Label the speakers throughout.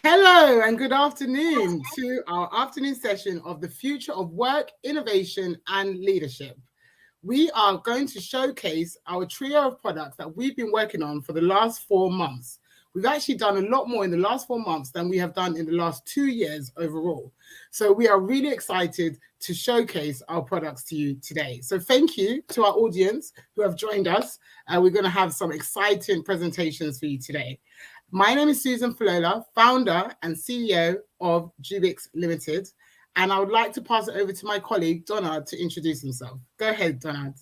Speaker 1: Hello and good afternoon to our afternoon session of the future of work, innovation and leadership. We are going to showcase our trio of products that we've been working on for the last 4 months. We've actually done a lot more in the last 4 months than we have done in the last 2 years overall. So we are really excited to showcase our products to you today. So thank you to our audience who have joined us. We're going to have some exciting presentations for you today. My name is Susan Falola, founder and CEO of JUUBIX Limited, and I would like to pass it over to my colleague, Donald, to introduce himself. Go ahead, Donald.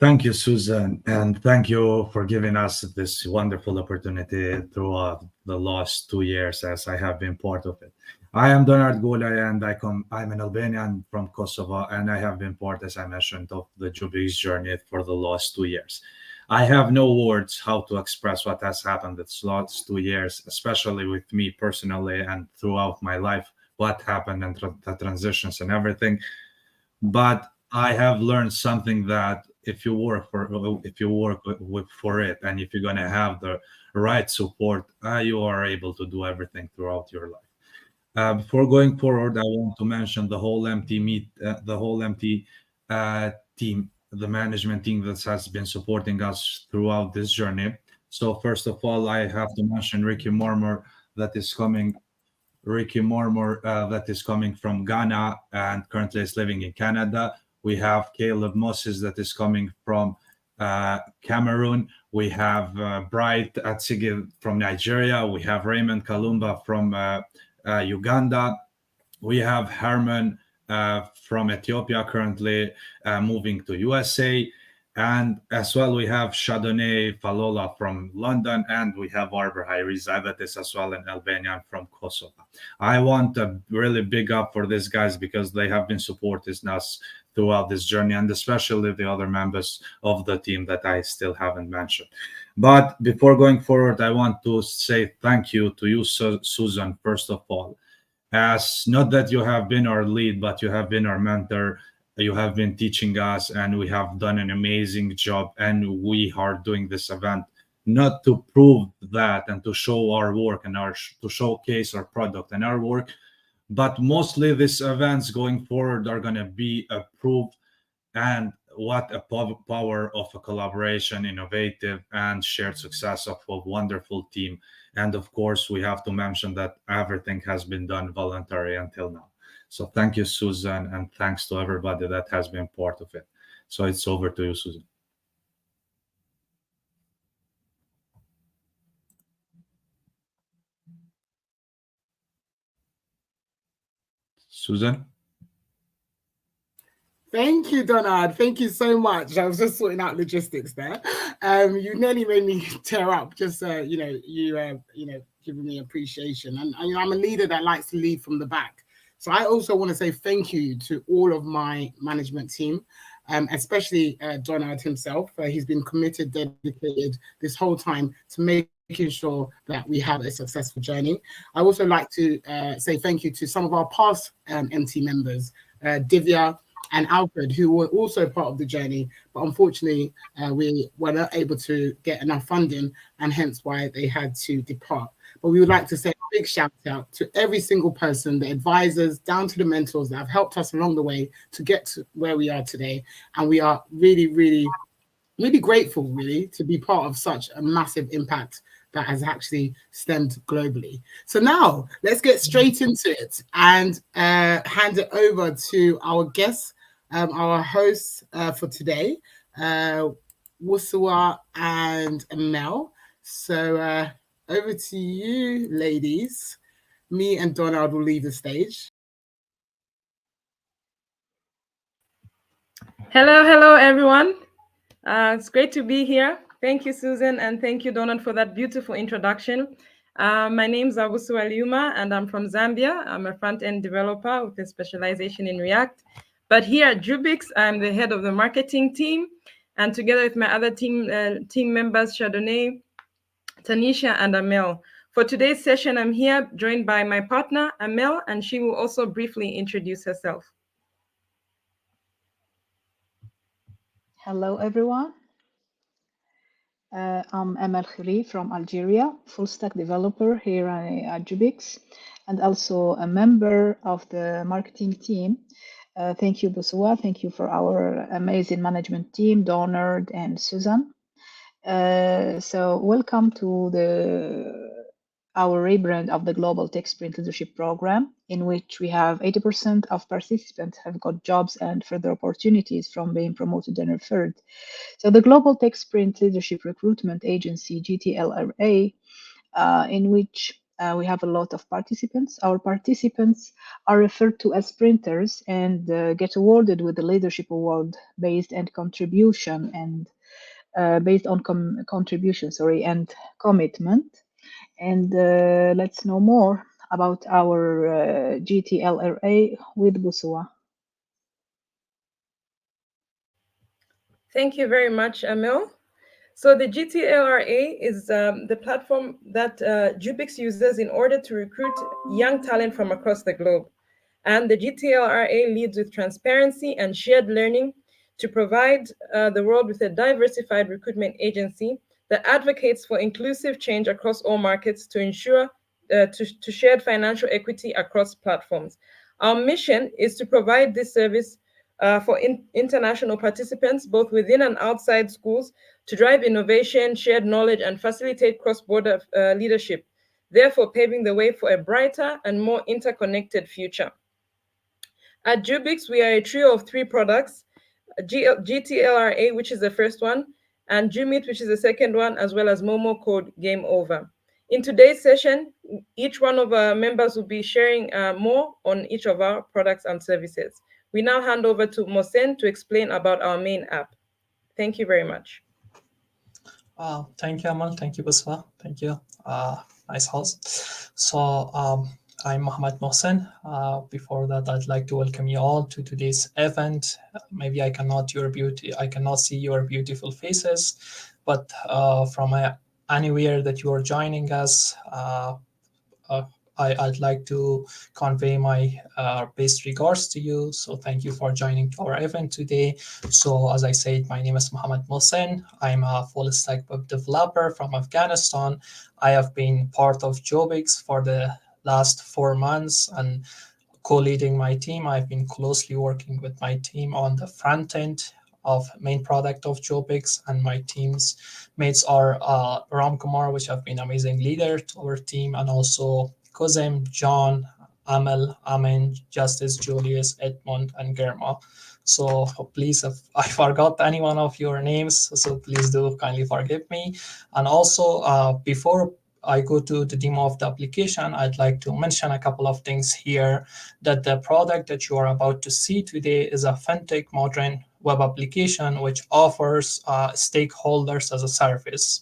Speaker 2: Thank you, Susan, and thank you for giving us this wonderful opportunity throughout the last 2 years as I have been part of it. I am Donald Gulay, and I'm an Albanian from Kosovo, and I have been part, as I mentioned, of the JUUBIX journey for the last 2 years. I have no words how to express what has happened this last 2 years, especially with me personally and throughout my life, what happened and the transitions and everything. But I have learned something that if you work for it, and if you're gonna have the right support, you are able to do everything throughout your life. Before going forward, I want to mention the whole MT team, the management team that has been supporting us throughout this journey. So first of all, I have to mention Ricky Mormor that is coming from Ghana and currently is living in Canada. We have Caleb Moses that is coming from Cameroon. We have Bright Atsigi from Nigeria. We have Raymond Kalumba from Uganda. We have Herman from Ethiopia, currently moving to USA. And as well, we have Shadone Falola from London, and we have Arbor Hayriza that is as well an Albanian from Kosovo. I want a really big up for these guys because they have been supporting us throughout this journey, and especially the other members of the team that I still haven't mentioned. But before going forward, I want to say thank you to you, Susan, first of all. As not that you have been our lead, but you have been our mentor. You have been teaching us, and we have done an amazing job. And we are doing this event not to prove that and to show our work and to showcase our product and our work, but mostly these events going forward are going to be a proof and what a power of a collaboration, innovative and shared success of a wonderful team. And of course, we have to mention that everything has been done voluntary until now. So thank you, Susan, and thanks to everybody that has been part of it. So it's over to you, Susan. Susan?
Speaker 1: Thank you, Donald. Thank you so much. I was just sorting out logistics there. You nearly made me tear up. Just giving me appreciation, and I'm a leader that likes to lead from the back. So I also want to say thank you to all of my management team, especially Donald himself. He's been committed, dedicated this whole time to making sure that we have a successful journey. I also like to say thank you to some of our past MT members, Divya and Alfred, who were also part of the journey, but unfortunately we were not able to get enough funding, and hence why they had to depart. But we would like to say a big shout out to every single person, the advisors down to the mentors that have helped us along the way to get to where we are today. And we are really, really, really grateful, really, to be part of such a massive impact that has actually stemmed globally. So now let's get straight into it and hand it over to our guests, our hosts for today, Wusua and Mel. So over to you, ladies. Me and Donald will leave the stage.
Speaker 3: Hello, everyone. It's great to be here. Thank you, Susan, and thank you, Donald, for that beautiful introduction. My name is Abusu Aliuma, and I'm from Zambia. I'm a front-end developer with a specialization in React. But here at JUUBIX, I'm the head of the marketing team, and together with my other team members, Chardonnay, Tanisha, and Amel. For today's session, I'm here joined by my partner, Amel, and she will also briefly introduce herself.
Speaker 4: Hello, everyone. I'm Amal Khiri from Algeria, full stack developer here at JUUBIX, and also a member of the marketing team. Thank you, Busua. Thank you for our amazing management team, Donald and Susan. So welcome to our rebrand of the Global Tech Sprint Leadership Program, in which we have 80% of participants have got jobs and further opportunities from being promoted and referred. So the Global Tech Sprint Leadership Recruitment Agency, GTLRA, in which we have a lot of participants. Our participants are referred to as sprinters and get awarded with the Leadership Award based on contribution and and commitment. And let's know more about our GTLRA with Busua.
Speaker 3: Thank you very much, Amel. So the GTLRA is the platform that JUUBIX uses in order to recruit young talent from across the globe. And the GTLRA leads with transparency and shared learning to provide the world with a diversified recruitment agency that advocates for inclusive change across all markets to ensure to shared financial equity across platforms. Our mission is to provide this service for international participants, both within and outside schools, to drive innovation, shared knowledge, and facilitate cross-border leadership, therefore paving the way for a brighter and more interconnected future. At JUUBIX, we are a trio of 3 products, GTLRA, which is the first one, and JUMIT, which is the second one, as well as Momo code GAMEOVER. In today's session, each one of our members will be sharing more on each of our products and services. We now hand over to Mohsen to explain about our main app. Thank you very much.
Speaker 5: Thank you, Amal. Thank you, Buswa. Thank you. Nice host. So I'm Mohammed Mohsen. Before that, I'd like to welcome you all to today's event. Maybe I cannot see your beautiful faces, but from anywhere that you are joining us, I'd like to convey my best regards to you. So thank you for joining to our event today. So as I said, my name is Mohammed Mohsen. I'm a full stack web developer from Afghanistan. I have been part of JUUBIX for the last 4 months and co-leading my team. I've been closely working with my team on the front end of main product of JUUBIX, and my team's mates are Ram Kumar, which have been amazing leader to our team, and also Kozem, John, Amel, Amin, Justice, Julius, Edmond, and Germa. So please, if I forgot any one of your names, so please do kindly forgive me. And also, before I go to the demo of the application, I'd like to mention a couple of things here, that the product that you are about to see today is a fintech modern web application which offers stakeholders as a service.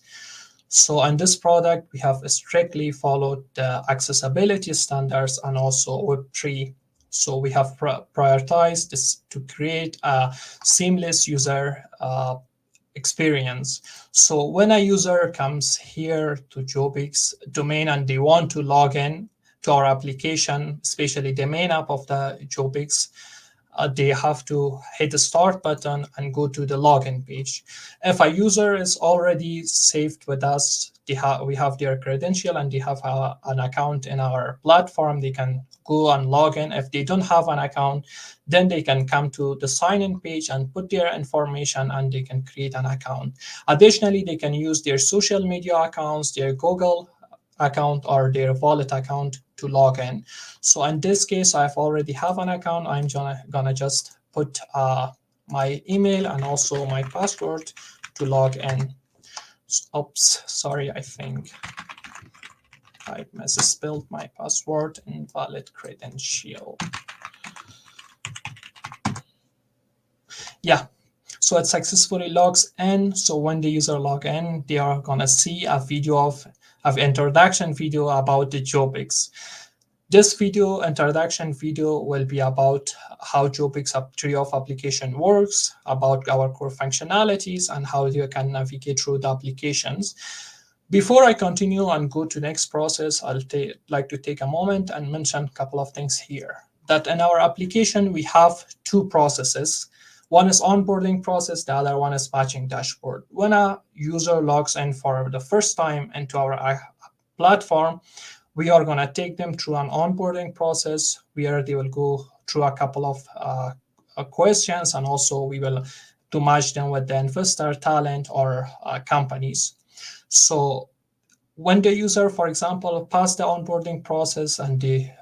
Speaker 5: So in this product, we have strictly followed the accessibility standards and also Web3. So we have prioritized this to create a seamless user experience. So when a user comes here to JUUBIX domain and they want to log in to our application, especially the main app of the JUUBIX, they have to hit the start button and go to the login page. If a user is already saved with us, we have their credential and they have an account in our platform, they can go and log in. If they don't have an account, then they can come to the sign-in page and put their information and they can create an account. Additionally, they can use their social media accounts, their Google account or their wallet account to log in. So in this case, I've already have an account. I'm gonna just put my email and also my password to log in. Oops, sorry, I think I misspelled my password. Invalid credential. Yeah. So it successfully logs in. So when the user log in, they are gonna see a video of introduction video about the JUUBIX. This introduction video will be about how JUUBIX trio of application works, about our core functionalities, and how you can navigate through the applications. Before I continue and go to the next process, I'll like to take a moment and mention a couple of things here. That in our application, we have 2 processes. One is onboarding process, the other one is matching dashboard. When a user logs in for the first time into our platform, we are going to take them through an onboarding process where they will go through a couple of questions, and also we will to match them with the investor, talent, or companies. So when the user, for example, pass the onboarding process and they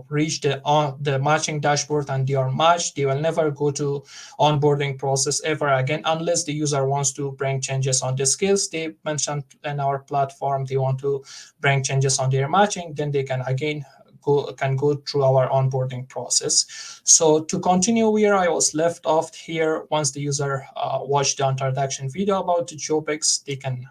Speaker 5: reach the matching dashboard and they are matched, they will never go to onboarding process ever again unless the user wants to bring changes on the skills they mentioned in our platform. They want to bring changes on their matching, then they can again go through our onboarding process. So to continue where I was left off here, once the user watched the introduction video about the JUUBIX, they can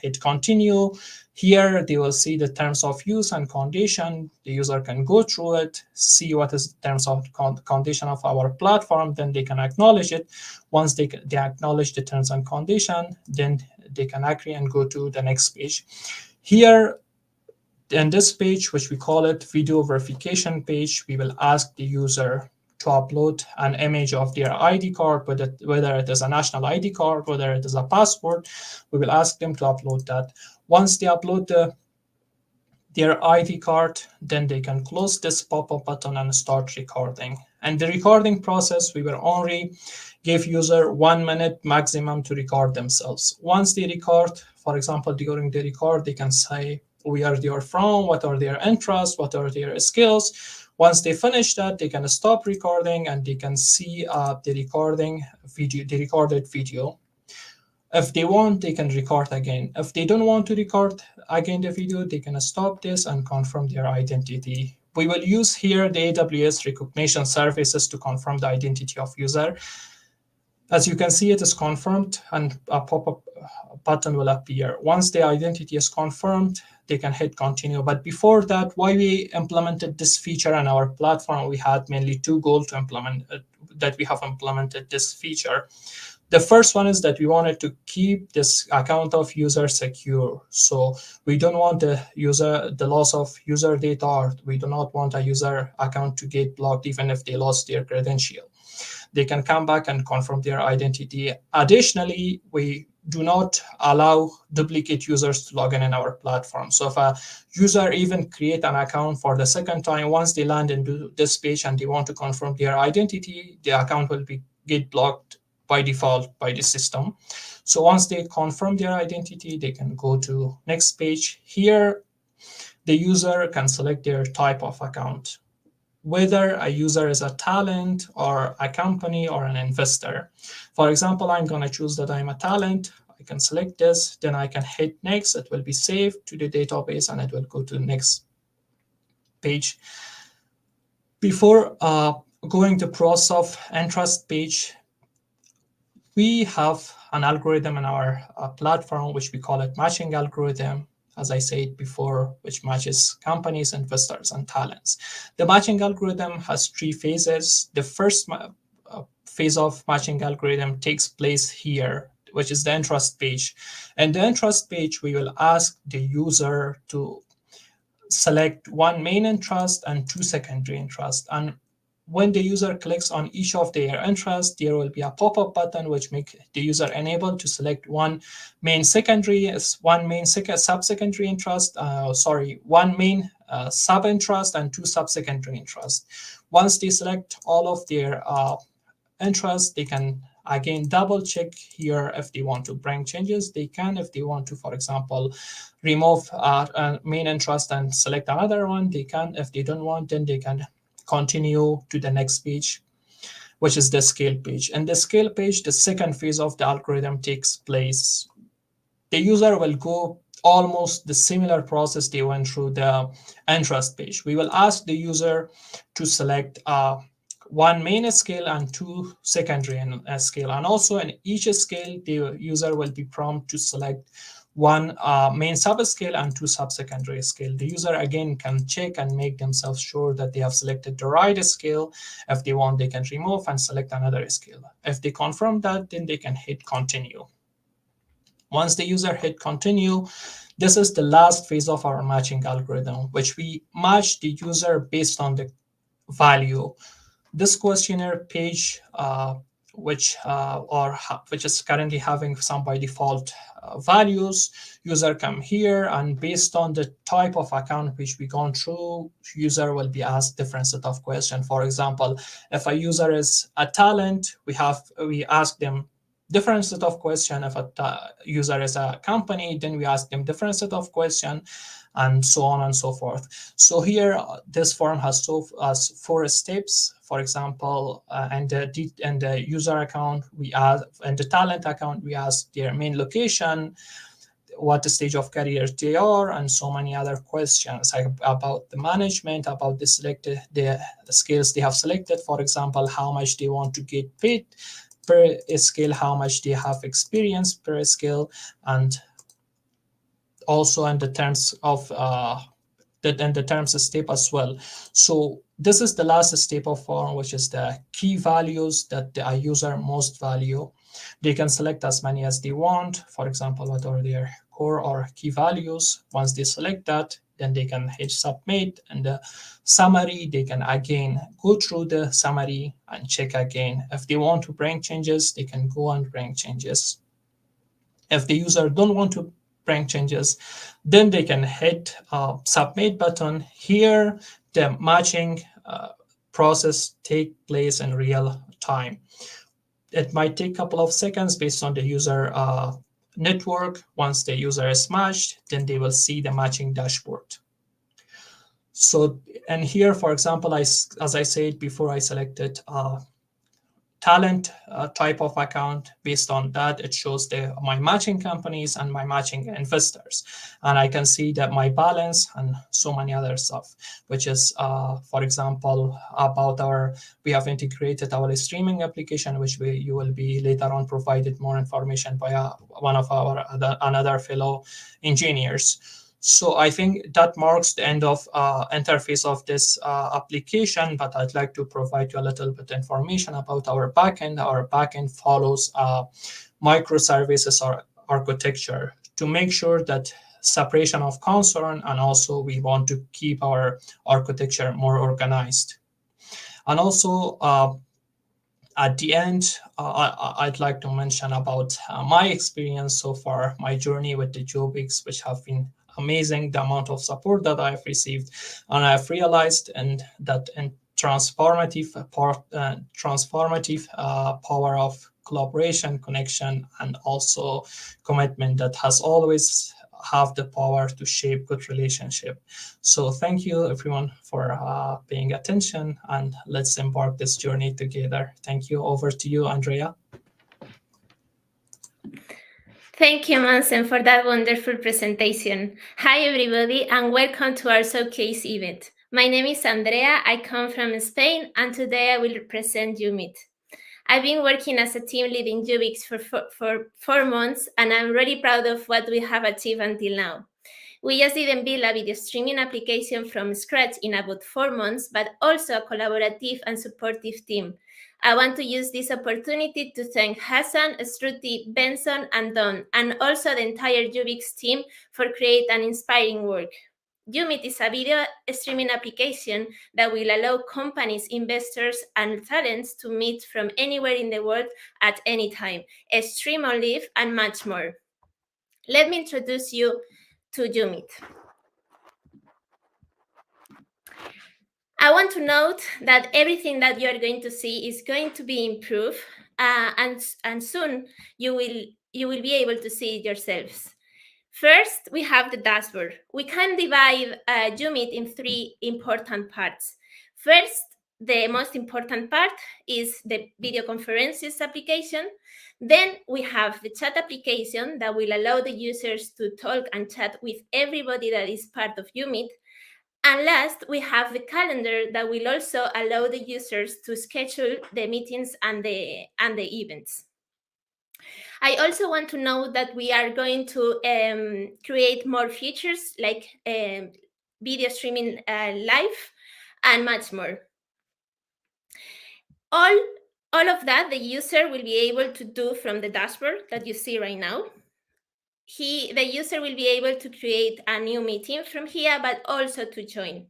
Speaker 5: hit continue. Here they will see the terms of use and condition. The user can go through it, see what is the terms of condition of our platform, then they can acknowledge it. Once they acknowledge the terms and condition, then they can agree and go to the next page. Here in this page, which we call it video verification page, we will ask the user to upload an image of their ID card, whether it is a national ID card, whether it is a passport. We will ask them to upload that. Once they upload their ID card, then they can close this pop-up button and start recording. And the recording process, we will only give user 1 minute maximum to record themselves. Once they record, for example, during the record, they can say where they are from, what are their interests, what are their skills. Once they finish that, they can stop recording and they can see the recorded video. If they want, they can record again. If they don't want to record again the video, they can stop this and confirm their identity. We will use here the AWS recognition services to confirm the identity of user. As you can see, it is confirmed and a pop-up button will appear. Once the identity is confirmed, they can hit continue. But before that, why we implemented this feature on our platform, we had mainly two goals to implement that we have implemented this feature. The first one is that we wanted to keep this account of user secure. So we don't want the loss of user data, or we do not want a user account to get blocked even if they lost their credential. They can come back and confirm their identity. Additionally, we do not allow duplicate users to log in our platform. So if a user even create an account for the second time, once they land into this page and they want to confirm their identity, the account will get blocked by default by the system. So once they confirm their identity, they can go to next page. Here, the user can select their type of account, whether a user is a talent or a company or an investor. For example, I'm going to choose that I'm a talent. I can select this, then I can hit next. It will be saved to the database and it will go to the next page. Before going to process of interest page, we have an algorithm in our platform, which we call it matching algorithm, as I said before, which matches companies, investors, and talents. The matching algorithm has three phases. The first phase of matching algorithm takes place here, which is the interest page. And the interest page, we will ask the user to select one main interest and two secondary interests. And when the user clicks on each of their interests, there will be a pop-up button which makes the user enable to select one main sub-secondary interest, one main sub-interest and two sub-secondary interests. Once they select all of their interests, they can again double check here if they want to bring changes. They can. If they want to, for example, remove a main interest and select another one, they can. If they don't want, then they can continue to the next page, which is the scale page. And the scale page, the second phase of the algorithm takes place. The user will go almost the similar process they went through the interest page. We will ask the user to select one main scale and two secondary scale. And also in each scale, the user will be prompted to select one main subscale and two sub-secondary scale. The user again can check and make themselves sure that they have selected the right scale. If they want, they can remove and select another scale. If they confirm that, then they can hit continue. Once the user hit continue, this is the last phase of our matching algorithm, which we match the user based on the value. This questionnaire page which which is currently having some by default values. User come here, and based on the type of account which we gone through, user will be asked different set of questions. For example, if a user is a talent, we ask them different set of question. If a user is a company, then we ask them different set of question, and so on and so forth. So here, this form has 4 steps. For example, and the user account, we ask, and the talent account, we ask their main location, what stage of career they are, and so many other questions about the management, about the skills they have selected. For example, how much they want to get paid per skill, how much they have experience per skill, and also in the terms of the terms step as well. So this is the last step of form, which is the key values that the user most value. They can select as many as they want. For example, what are their core or key values? Once they select that, then they can hit submit, and the summary, they can again go through the summary and check again. If they want to bring changes, they can go and bring changes. If the user don't want to bring changes, then they can hit submit button. Here, the matching process take place in real time. It might take a couple of seconds based on the user network. Once the user is matched, then they will see the matching dashboard. So, and here, for example, as I said before, I selected talent type of account. Based on that, it shows my matching companies and my matching investors, and I can see that my balance and so many other stuff, which is for example, about we have integrated our streaming application, which you will be later on provided more information by one of our another fellow engineers. So I think that marks the end of interface of this application, but I'd like to provide you a little bit information about our backend. Our backend follows microservices or architecture to make sure that separation of concern, and also we want to keep our architecture more organized. And also at the end, I'd like to mention about my experience so far, my journey with the JUUBIX, which have been amazing, the amount of support that I've received, and I've realized that transformative power of collaboration, connection, and also commitment that has always have the power to shape good relationship. So thank you everyone for paying attention, and let's embark this journey together. Thank you. Over to you, Andrea.
Speaker 6: Thank you, Mansen, for that wonderful presentation. Hi, everybody, and welcome to our showcase event. My name is Andrea. I come from Spain, and today I will represent JUUBIX. I've been working as a team lead in JUUBIX for 4 months, and I'm really proud of what we have achieved until now. We just didn't build a video streaming application from scratch in about 4 months, but also a collaborative and supportive team. I want to use this opportunity to thank Hassan, Struti, Benson, and Don, and also the entire JUUBIX team for creating an inspiring work. JUUBIX is a video streaming application that will allow companies, investors, and talents to meet from anywhere in the world at any time, stream on live, and much more. Let me introduce you to JUUBIX. I want to note that everything that you are going to see is going to be improved, and soon you will be able to see it yourselves. First, we have the dashboard. We can divide JUUBIX in 3 important parts. First, the most important part is the video conferences application. Then we have the chat application that will allow the users to talk and chat with everybody that is part of JUUBIX. And last, we have the calendar that will also allow the users to schedule the meetings and the events. I also want to note that we are going to create more features like video streaming live and much more. All of that the user will be able to do from the dashboard that you see right now. The user will be able to create a new meeting from here, but also to join.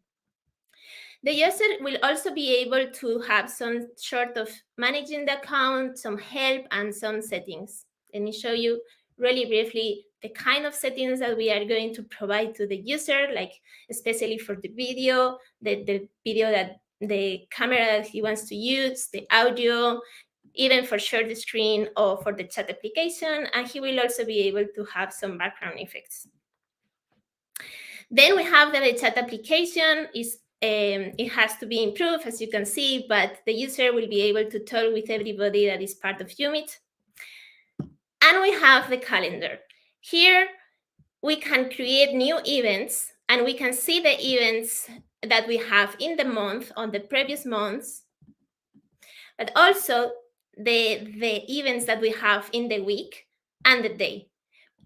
Speaker 6: The user will also be able to have some sort of managing the account, some help, and some settings. Let me show you really briefly the kind of settings that we are going to provide to the user, like especially for the video, the video that the camera that he wants to use, the audio, even for share the screen or for the chat application, and he will also be able to have some background effects. Then we have the chat application. It has to be improved, as you can see, but the user will be able to talk with everybody that is part of JUUBIX. And we have the calendar. Here, we can create new events, and we can see the events that we have in the month, on the previous months, but also the events that we have in the week and the day.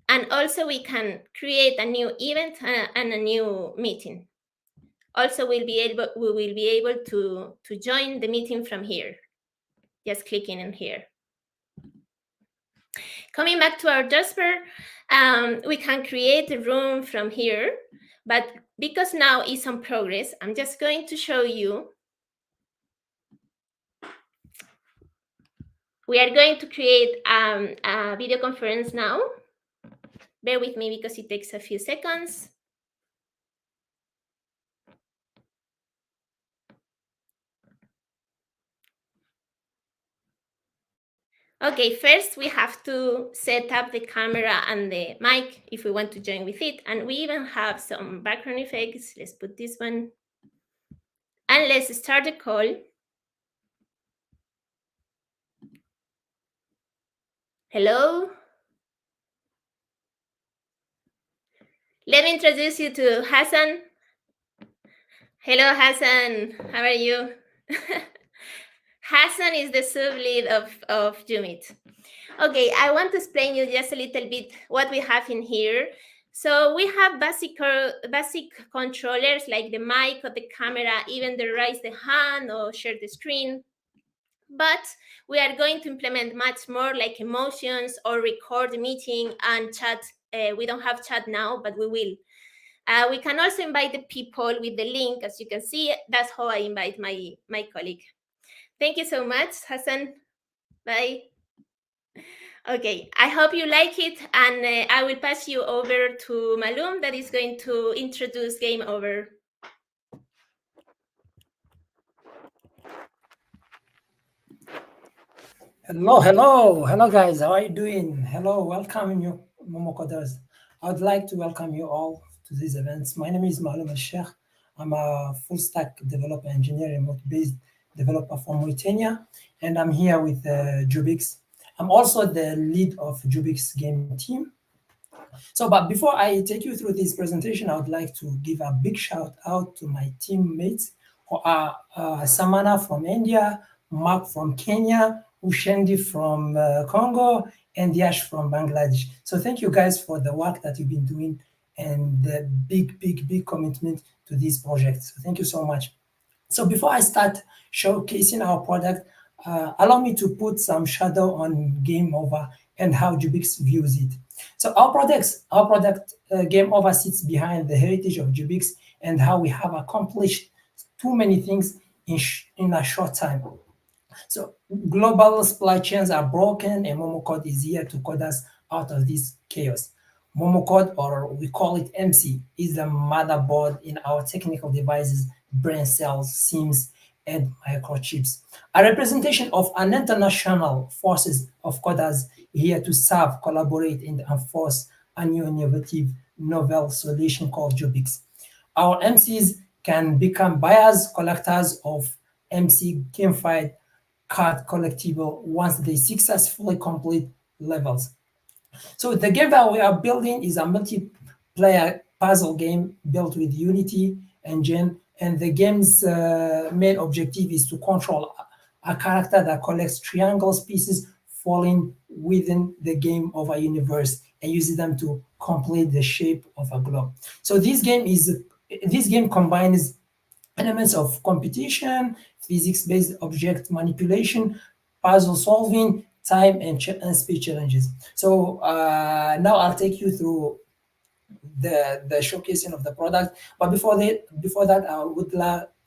Speaker 6: And also we can create a new event and a new meeting. Also, we will be able to join the meeting from here, just clicking in here. Coming back to our Jasper, we can create a room from here, but because now it's on progress, I'm just going to show you. We are going to create a video conference now. Bear with me because it takes a few seconds. Okay, first we have to set up the camera and the mic if we want to join with it. And we even have some background effects. Let's put this one. And let's start the call. Hello. Let me introduce you to Hassan. Hello, Hassan. How are you? Hassan is the sub-lead of JUUBIX. Okay, I want to explain you just a little bit what we have in here. So we have basic controllers like the mic or the camera, even the raise the hand or share the screen. But we are going to implement much more like emotions or record the meeting and chat. We don't have chat now, but we will. We can also invite the people with the link, as you can see. That's how I invite my colleague. Thank you so much, Hassan. Bye. Okay, I hope you like it, and I will pass you over to Malum that is going to introduce GAMEOVER.
Speaker 7: Hello guys, how are you doing? Hello, welcome you Momocoders. I would like to welcome you all to these events. My name is Malum Al-Sheikh. I'm a full stack developer engineer, remote-based developer from Mauritania, and I'm here with JUUBIX. I'm also the lead of JUUBIX game team. So, but before I take you through this presentation, I would like to give a big shout out to my teammates who are Samana from India, Mark from Kenya, Ushendi from Congo, and Yash from Bangladesh. So thank you guys for the work that you've been doing and the big commitment to this project. So thank you so much. So before I start showcasing our product, allow me to put some shadow on GAMEOVER and how JUUBIX views it. So our product GAMEOVER sits behind the heritage of JUUBIX and how we have accomplished too many things in a short time. So global supply chains are broken, and Momocode is here to code us out of this chaos. Momocode, or we call it MC, is the motherboard in our technical devices, brain cells, SIMs, and microchips. A representation of an international forces of coders here to serve, collaborate, and enforce a new innovative novel solution called JUUBIX. Our MCs can become buyers, collectors of MC gamified card collectible once they successfully complete levels. So the game that we are building is a multiplayer puzzle game built with Unity engine, and the game's main objective is to control a character that collects triangles pieces falling within the GAMEOVER universe and uses them to complete the shape of a globe. So this game combines elements of competition, physics-based object manipulation, puzzle solving, time and speed challenges. So now I'll take you through the showcasing of the product. But before that,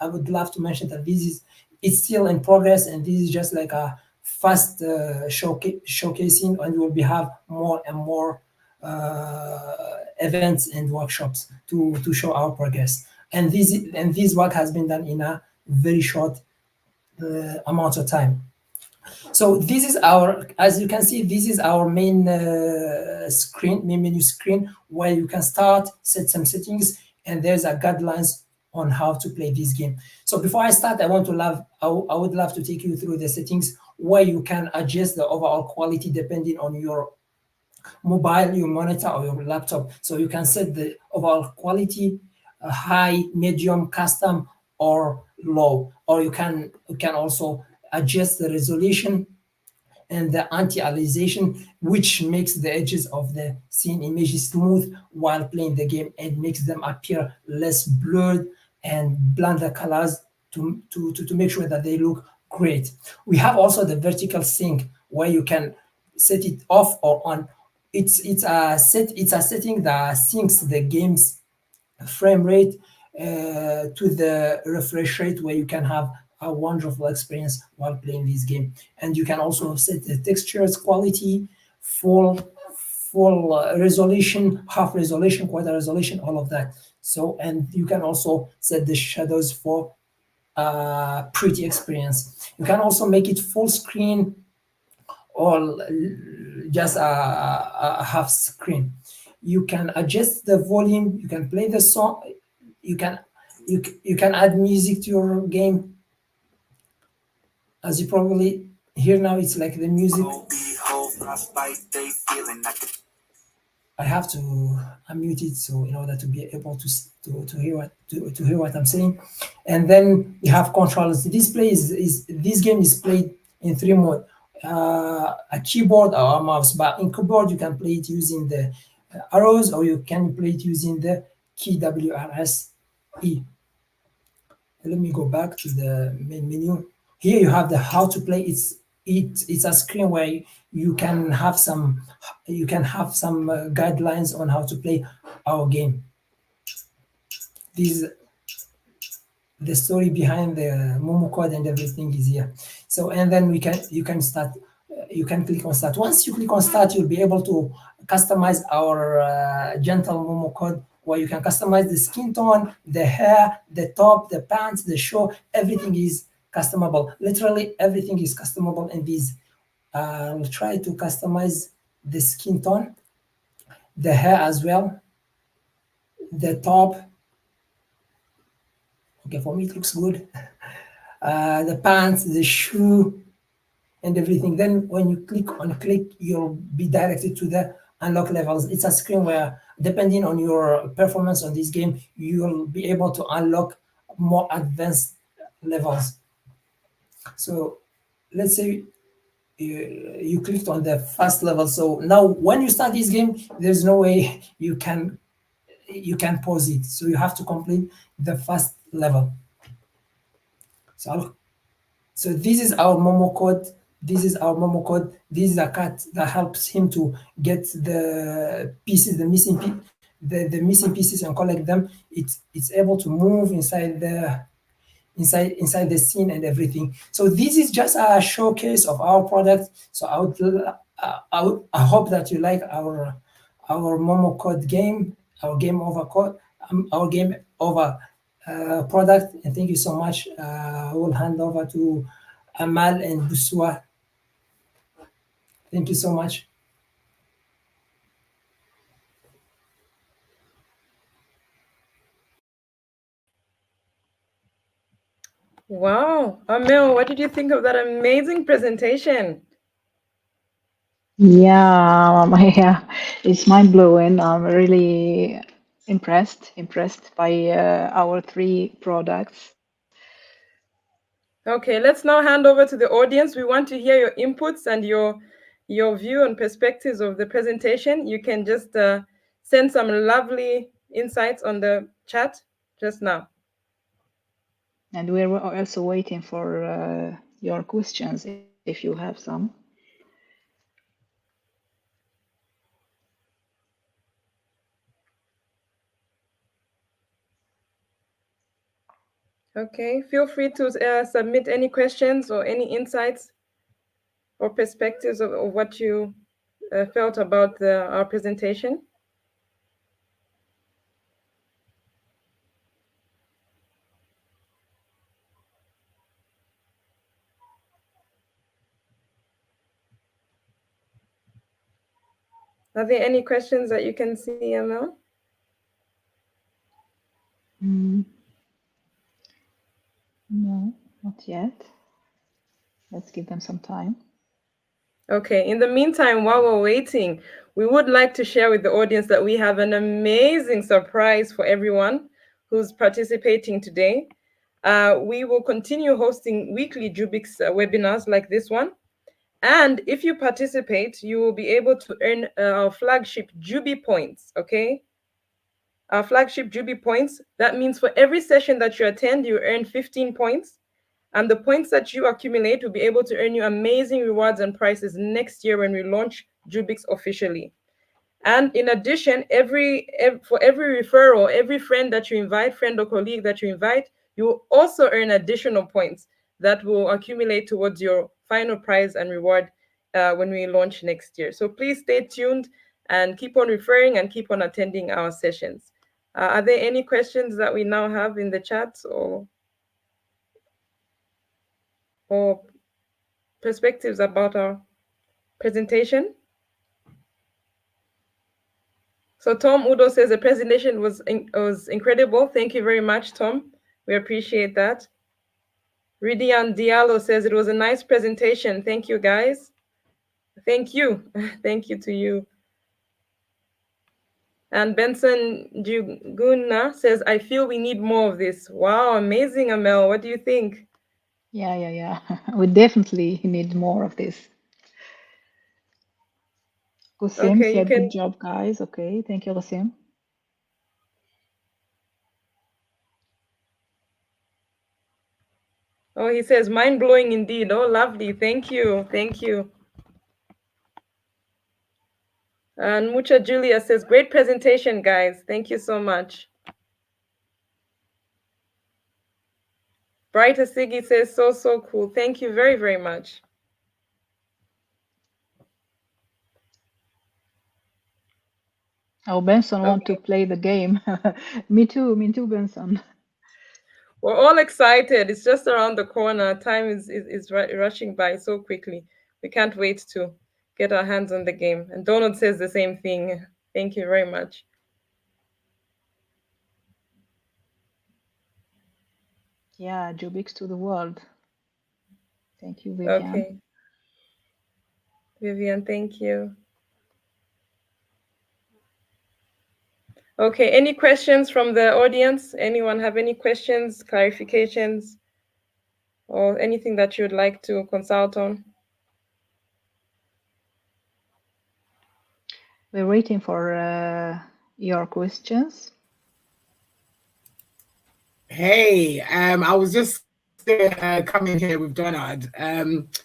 Speaker 7: I would love to mention that it's still in progress, and this is just like a fast showcasing, and we'll have more and more events and workshops to show our progress. And this work has been done in a very short amount of time. So this is as you can see, this is our main main menu screen, where you can start, set some settings, and there's a guidelines on how to play this game. So before I start, I would love to take you through the settings where you can adjust the overall quality depending on your mobile, your monitor, or your laptop. So you can set the overall quality, high, medium, custom, or low. Or you can also adjust the resolution and the anti-aliasing, which makes the edges of the scene images smooth while playing the game and makes them appear less blurred and blend the colors to make sure that they look great. We have also the vertical sync, where you can set it off or on. It's a setting that syncs the game's frame rate to the refresh rate, where you can have a wonderful experience while playing this game. And you can also set the textures quality, full resolution, half resolution, quarter resolution, all of that. So, and you can also set the shadows for pretty experience. You can also make it full screen or just a half screen. You can adjust the volume, you can play the song, you can add music to your game. As you probably hear now, it's like the music. I have to unmute it so in order to be able to hear what I'm saying. And then you have controls. This game is played in 3 modes: a keyboard or a mouse. But in keyboard, you can play it using the arrows, or you can play it using the key WRSE. Let me go back to the main menu. Here you have the how to play. It's a screen where you can have some guidelines on how to play our game. The story behind the Momo code and everything is here. So, and then you can start. You can click on start. Once you click on start, you'll be able to customize our gentle Momo code, where you can customize the skin tone, the hair, the top, the pants, the show. Everything is customable. Literally everything is customable in these. I'll try to customize the skin tone, the hair as well, the top. Okay, for me it looks good. The pants, the shoe, and everything. Then when you click, you'll be directed to the unlock levels. It's a screen where, depending on your performance on this game, you'll be able to unlock more advanced levels. So let's say you clicked on the first level. So now when you start this game, there's no way you can pause it. So you have to complete the first level. So this is our Momo code. This is a cat that helps him to get the pieces, the missing pieces, and collect them. It's able to move inside the scene and everything. So this is just a showcase of our product. So I hope that you like our Momo code game, our game over code, our game over product. And thank you so much. I will hand over to Amal and Buswa. Thank you so much.
Speaker 3: Wow, Amel, what did you think of that amazing presentation?
Speaker 4: Yeah, it's mind-blowing. I'm really impressed by our 3 products.
Speaker 3: Okay, let's now hand over to the audience. We want to hear your inputs and your view and perspectives of the presentation. You can just send some lovely insights on the chat just now.
Speaker 4: And we're also waiting for your questions if you have some.
Speaker 3: Okay, feel free to submit any questions or any insights or perspectives of what you felt about our presentation. Are there any questions that you can see, Emil?
Speaker 4: No, not yet. Let's give them some time.
Speaker 3: Okay, in the meantime, while we're waiting, we would like to share with the audience that we have an amazing surprise for everyone who's participating today. We will continue hosting weekly JUUBIX webinars like this one. And if you participate, you will be able to earn our flagship JUUBI points, okay? Our flagship JUUBI points, that means for every session that you attend, you earn 15 points. And the points that you accumulate will be able to earn you amazing rewards and prizes next year when we launch JUUBIX officially. And in addition, for every referral, every friend that you invite, friend or colleague that you invite, you will also earn additional points that will accumulate towards your final prize and reward when we launch next year. So please stay tuned and keep on referring and keep on attending our sessions. Are there any questions that we now have in the chat or perspectives about our presentation? So Tom Udo says the presentation was incredible. Thank you very much, Tom. We appreciate that. Ridian Diallo says it was a nice presentation. Thank you, guys. Thank you. Thank you to you. And Benson Juguna says, I feel we need more of this. Wow, amazing, Amel. What do you think?
Speaker 4: Yeah. We definitely need more of this. Qasim said, good job, guys. Okay, thank you, Qasim.
Speaker 3: Oh, he says, mind-blowing indeed. Oh, lovely. Thank you. Thank you. And Mucha Julia says, great presentation, guys. Thank you so much. Brighter Siggy says, so cool. Thank you very, very much.
Speaker 4: Oh, Benson want to play the game. Me too, Benson.
Speaker 3: We're all excited. It's just around the corner. Time is rushing by so quickly. We can't wait to get our hands on the game. And Donald says the same thing. Thank you very much.
Speaker 4: Yeah, JUUBIX to the world. Thank you, Vivian.
Speaker 3: Okay. Vivian, thank you. Okay, any questions from the audience? Anyone have any questions, clarifications, or anything that you would like to consult on?
Speaker 4: We're waiting for your questions.
Speaker 1: Hey, I was just coming here with Donald.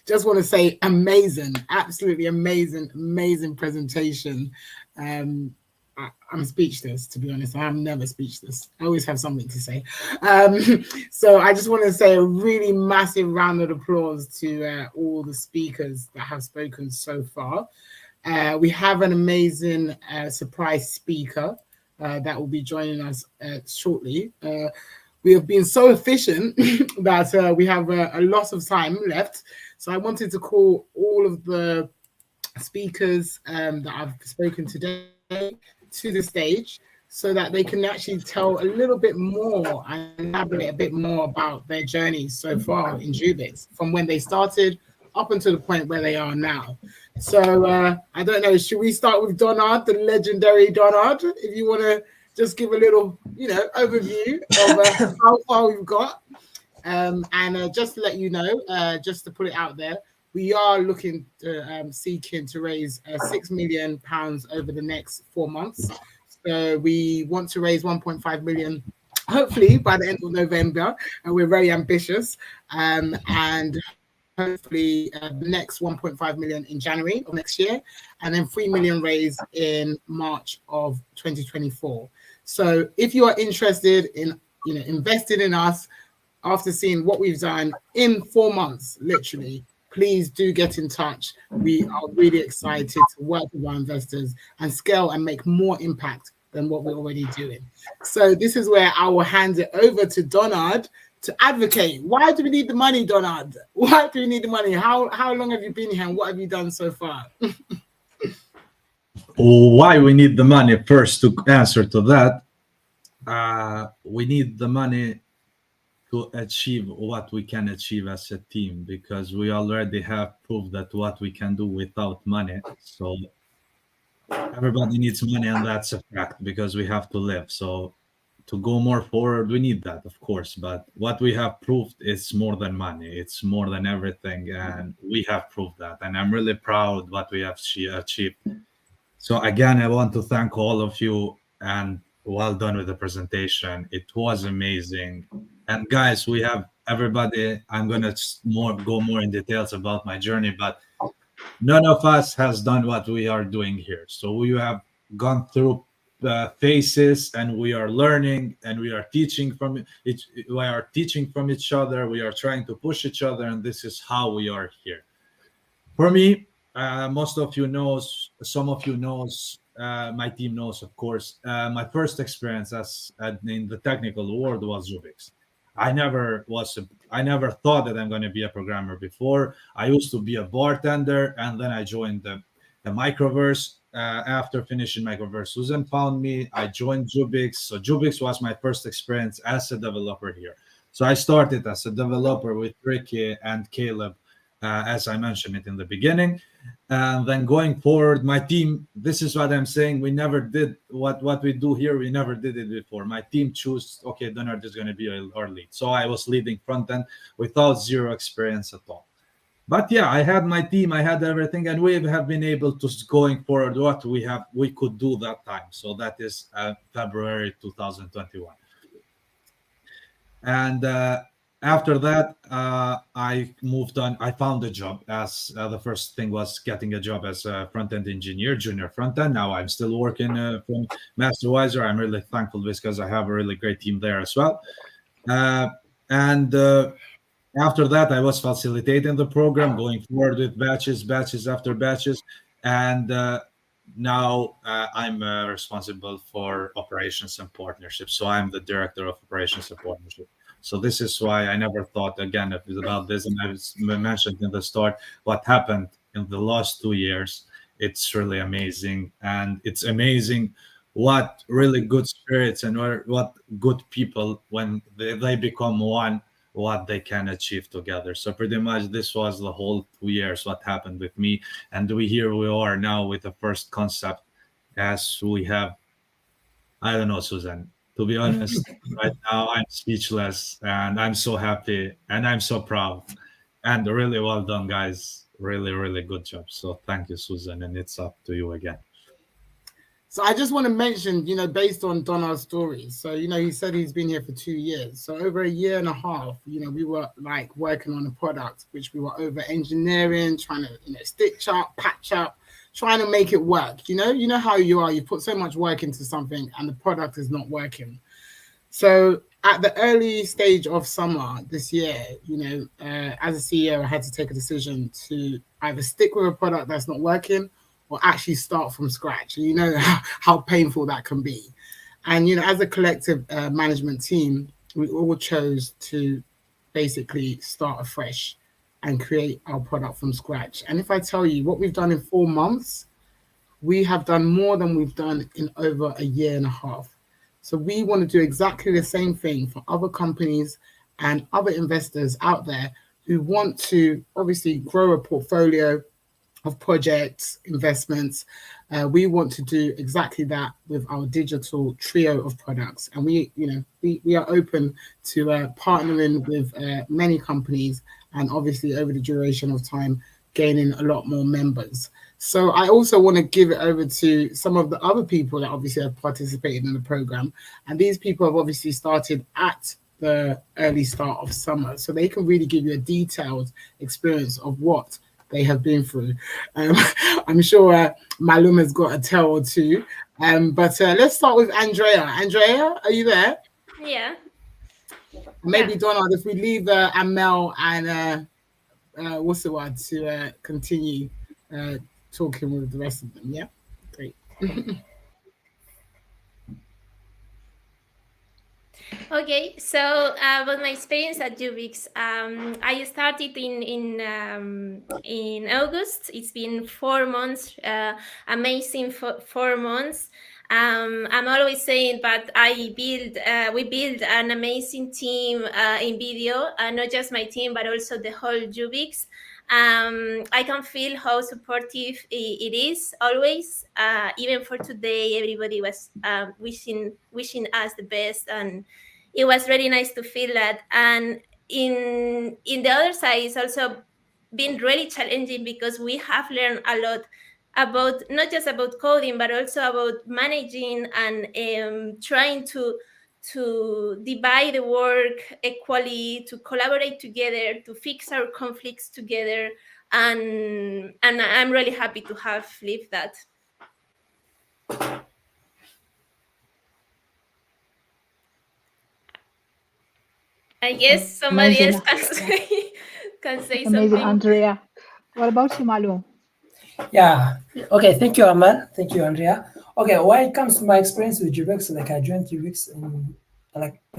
Speaker 1: Just want to say amazing, absolutely amazing presentation. I'm speechless, to be honest. I'm never speechless. I always have something to say. So I just want to say a really massive round of applause to all the speakers that have spoken so far. We have an amazing surprise speaker that will be joining us shortly. We have been so efficient that we have a lot of time left. So I wanted to call all of the speakers that I've spoken today to the stage so that they can actually tell a little bit more and elaborate a bit more about their journey so far in JUUBIX, from when they started up until the point where they are now. So I don't know, should we start with Donald, the legendary Donald, if you want to just give a little, overview of how far we've got. And just to let you know, just to put it out there, we are looking to seeking to raise £6 million over the next 4 months. So we want to raise 1.5 million, hopefully by the end of November, and we're very ambitious. And hopefully the next 1.5 million in January of next year, and then 3 million raised in March of 2024. So if you are interested in investing in us, after seeing what we've done in 4 months, literally, please do get in touch. We are really excited to work with our investors and scale and make more impact than what we're already doing. So this is where I will hand it over to Donald to advocate. Why do we need the money, Donald? Why do we need the money? How long have you been here and what have you done so far?
Speaker 2: Why we need the money? First, to answer to that, we need the money to achieve what we can achieve as a team, because we already have proved that what we can do without money. So everybody needs money, and that's a fact, because we have to live. So to go more forward, we need that, of course. But what we have proved is more than money. It's more than everything, and we have proved that. And I'm really proud what we have achieved. So again, I want to thank all of you, and well done with the presentation. It was amazing. And guys, we have everybody. I'm gonna go more in details about my journey, but none of us has done what we are doing here. So we have gone through phases, and we are learning, and we are teaching from each. We are teaching from each other. We are trying to push each other, and this is how we are here. For me, most of you knows, some of you knows, my team knows, of course. My first experience as in the technical world was JUUBIX. I never thought that I'm going to be a programmer before. I used to be a bartender, and then I joined the Microverse. After finishing Microverse, Susan found me. I joined JUUBIX. So JUUBIX was my first experience as a developer here. So I started as a developer with Ricky and Caleb, as I mentioned it in the beginning. And then going forward, my team, this is what I'm saying, we never did what we do here. We never did it before. My team chose, okay, Donald is going to be our lead. So I was leading front end without zero experience at all. But yeah, I had my team, I had everything, and we have been able to, going forward, what we could do that time. So that is February 2021. And after that, I moved on. I found a job as the first thing was getting a job as a front-end engineer, junior front-end. Now I'm still working from MasterWiser. I'm really thankful because I have a really great team there as well. After that, I was facilitating the program, going forward with batches after batches. And now I'm responsible for operations and partnerships. So I'm the director of operations and partnerships. So this is why I never thought again about this. And I mentioned in the start what happened in the last 2 years. It's really amazing. And it's amazing what really good spirits and what good people, when they become one, what they can achieve together. So pretty much this was the whole 2 years what happened with me. And we are now with the first concept, as we have, I don't know, Susan, to be honest, right now I'm speechless, and I'm so happy, and I'm so proud, and really well done, guys. Really, really good job. So thank you, Susan, and it's up to you again.
Speaker 1: So I just want to mention, based on Donald's story. So, he said he's been here for 2 years. So over a year and a half, we were like working on a product, which we were over engineering, trying to, stitch up, patch up, trying to make it work. You know how you are. You put so much work into something and the product is not working. So at the early stage of summer this year, as a CEO, I had to take a decision to either stick with a product that's not working or actually start from scratch. And you know how painful that can be. And, as a collective management team, we all chose to basically start afresh and create our product from scratch. And if I tell you what we've done in 4 months, we have done more than we've done in over a year and a half. So we want to do exactly the same thing for other companies and other investors out there who want to obviously grow a portfolio of projects, investments. We want to do exactly that with our digital trio of products. And we are open to partnering with many companies, and obviously over the duration of time, gaining a lot more members. So I also want to give it over to some of the other people that obviously have participated in the program. And these people have obviously started at the early start of summer. So they can really give you a detailed experience of what they have been through. I'm sure Maluma's got a tale or two. But let's start with Andrea. Andrea, are you there?
Speaker 6: Yeah.
Speaker 1: maybe Donald, if we leave Amel and what's the word to continue talking with the rest of them. Yeah, great.
Speaker 6: Okay, so about my experience at JUUBIX, I started in August. It's been 4 months, amazing 4 months. I'm always saying, but we build an amazing team in video, not just my team, but also the whole JUUBIX. I can feel how supportive it is always. Even for today, everybody was wishing us the best, and it was really nice to feel that. And in the other side, it's also been really challenging because we have learned a lot about not just about coding, but also about managing and trying to divide the work equally, to collaborate together, to fix our conflicts together, and I'm really happy to have lived that. I guess somebody
Speaker 4: Amazing.
Speaker 6: else can say
Speaker 4: Amazing,
Speaker 6: something.
Speaker 4: Andrea. What about you, Malum?
Speaker 7: Yeah. Okay. Thank you, Amal. Thank you, Andrea. Okay. When it comes to my experience with JUUBIX, like I joined JUUBIX in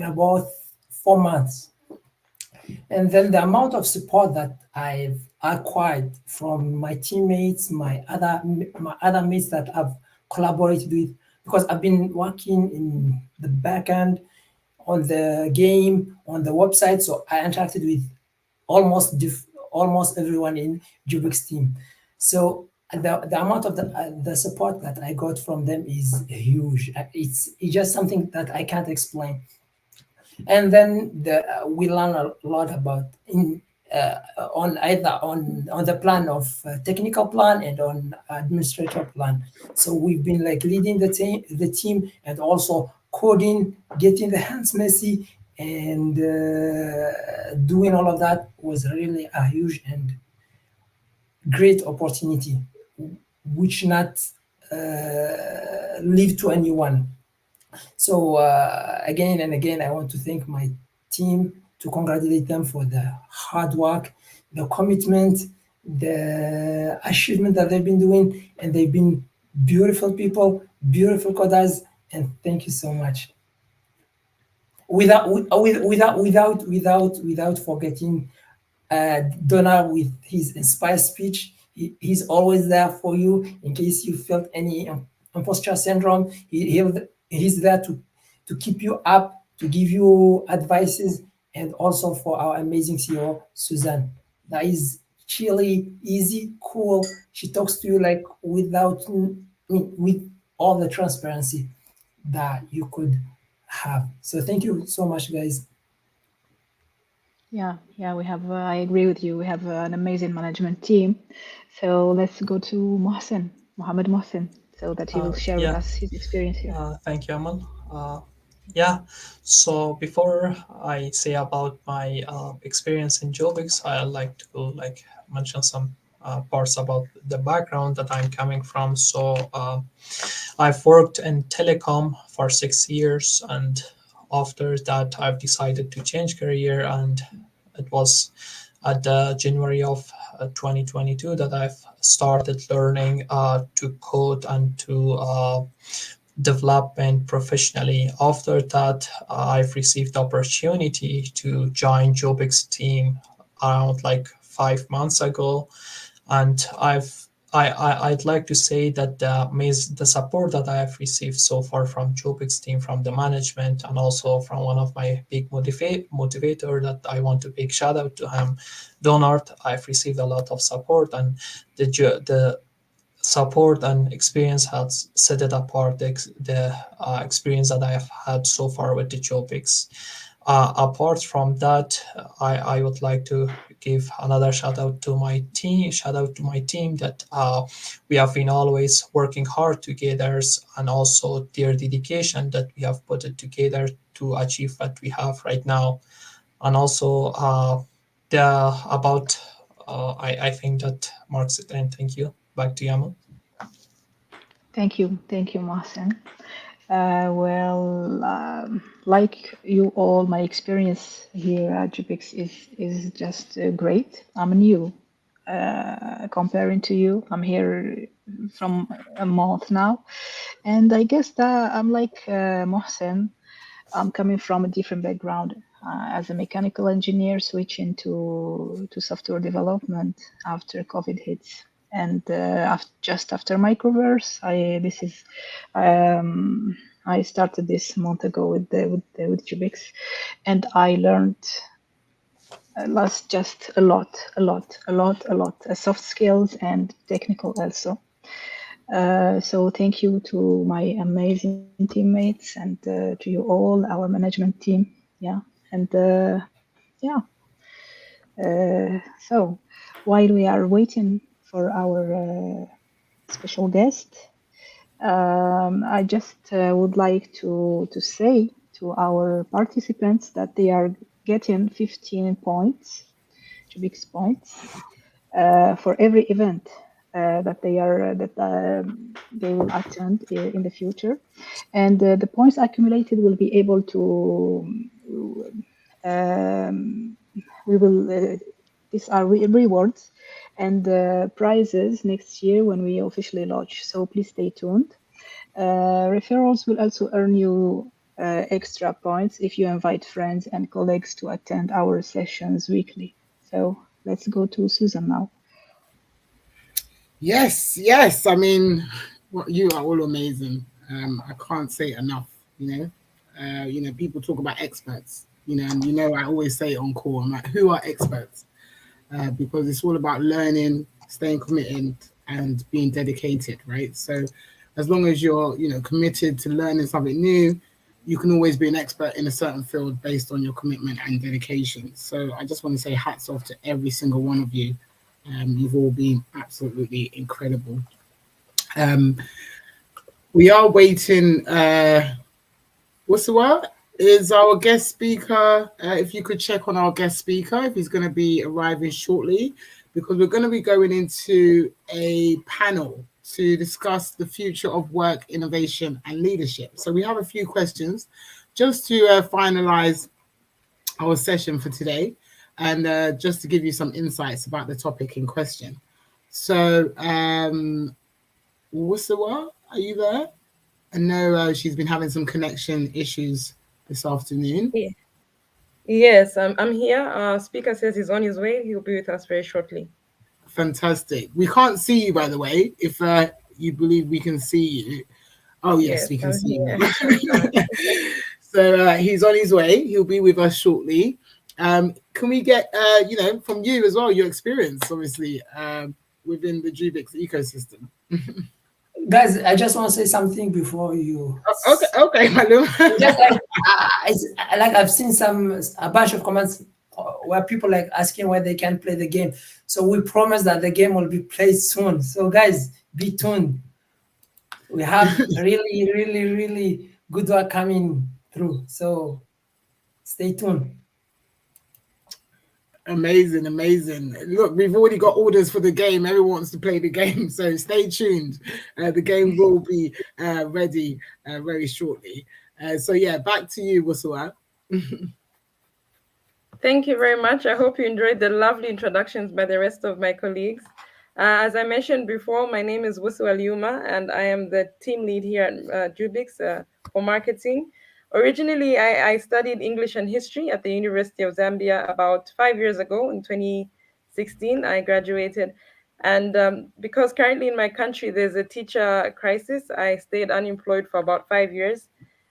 Speaker 7: about 4 months, and then the amount of support that I've acquired from my teammates, my other mates that I've collaborated with, because I've been working in the back end on the game, on the website, so I interacted with almost everyone in JUUBIX team. So the amount of the support that I got from them is huge. It's just something that I can't explain. And then we learn a lot about on the plan of technical plan and on administrator plan. So we've been like leading the team and also coding, getting the hands messy, and doing all of that was really a huge and great opportunity, which not leave to anyone. So again and again, I want to thank my team, to congratulate them for the hard work, the commitment, the achievement that they've been doing, and they've been beautiful people, beautiful coders, and thank you so much. Without forgetting Donald with his inspired speech. He's always there for you in case you felt any imposter syndrome. He's there to keep you up, to give you advices, and also for our amazing CEO, Suzanne. That is chilly, easy, cool. She talks to you like with all the transparency that you could have. So thank you so much, guys.
Speaker 4: Yeah, we have, I agree with you. We have an amazing management team. So let's go to Mohammed Mohsen, so that he will share with us his experience here.
Speaker 5: Thank you, Amal. Yeah, so before I say about my experience in JUUBIX, I'd like to mention some parts about the background that I'm coming from. So I've worked in telecom for 6 years, and after that I've decided to change career, and it was at the January of 2022 that I've started learning to code and to development professionally. After that, I've received the opportunity to join JUUBIX team around 5 months ago, and I'd like to say that the support that I have received so far from JUUBIX team, from the management, and also from one of my big motivator that I want to big shout out to him, Donald. I've received a lot of support, and the support and experience has set it apart, the experience that I have had so far with the JUUBIX. Apart from that, I would like to give another shout out to my team that we have been always working hard together, and also their dedication that we have put it together to achieve what we have right now. And also I think that marks it, and thank you. Back to Yamal.
Speaker 4: Thank you, Mohsen. Like you all, my experience here at JUUBIX is just great. I'm new comparing to you. I'm here from a month now, and I guess that I'm like Mohsen. I'm coming from a different background as a mechanical engineer, switching to software development after COVID hits. And just after microverse, I started this month ago with JUUBIX, and I learned just a lot, soft skills and technical also. So thank you to my amazing teammates and to you all, our management team. Yeah, and yeah. So while we are waiting for our special guest, I just would like to say to our participants that they are getting 15 points, JUUBIX points, for every event that they will attend in the future, and the points accumulated will be able to we will these are rewards and prizes next year when we officially launch. So please stay tuned. Referrals will also earn you extra points if you invite friends and colleagues to attend our sessions weekly. So let's go to Susan now.
Speaker 1: Yes. I mean, you are all amazing. I can't say it enough. People talk about experts. And I always say it on call. I'm like, who are experts? Because it's all about learning, staying committed, and being dedicated, right? So, as long as you're, committed to learning something new, you can always be an expert in a certain field based on your commitment and dedication. So, I just want to say hats off to every single one of you. You've all been absolutely incredible. We are waiting. What's the word? Is our guest speaker? If you could check on our guest speaker, if he's going to be arriving shortly, because we're going to be going into a panel to discuss the future of work, innovation, and leadership. So we have a few questions just to finalize our session for today, and just to give you some insights about the topic in question. So, what's the word? Are you there? I know she's been having some connection issues this afternoon.
Speaker 3: Yeah. Yes, I'm here. Speaker says he's on his way. He'll be with us very shortly.
Speaker 1: Fantastic. We can't see you, by the way, if you believe we can see you. Oh, yes, we can see you. So he's on his way. He'll be with us shortly. Can we get, from you as well, your experience, obviously, within the JUUBIX ecosystem?
Speaker 7: Guys, I just want to say something before you.
Speaker 1: Okay, Malum.
Speaker 7: Just like I've seen a bunch of comments where people like asking why they can't play the game. So we promise that the game will be played soon. So guys, be tuned. We have really, really, really good work coming through. So stay tuned.
Speaker 1: Amazing. Look, we've already got orders for the game. Everyone wants to play the game, so stay tuned. The game will be ready very shortly. So yeah, back to you, Wusua.
Speaker 3: Thank you very much. I hope you enjoyed the lovely introductions by the rest of my colleagues. As I mentioned before, my name is Wusu Aliuma, and I am the team lead here at JUUBIX for marketing. Originally, I studied English and history at the University of Zambia about 5 years ago. In 2016, I graduated. And because currently in my country, there's a teacher crisis, I stayed unemployed for about 5 years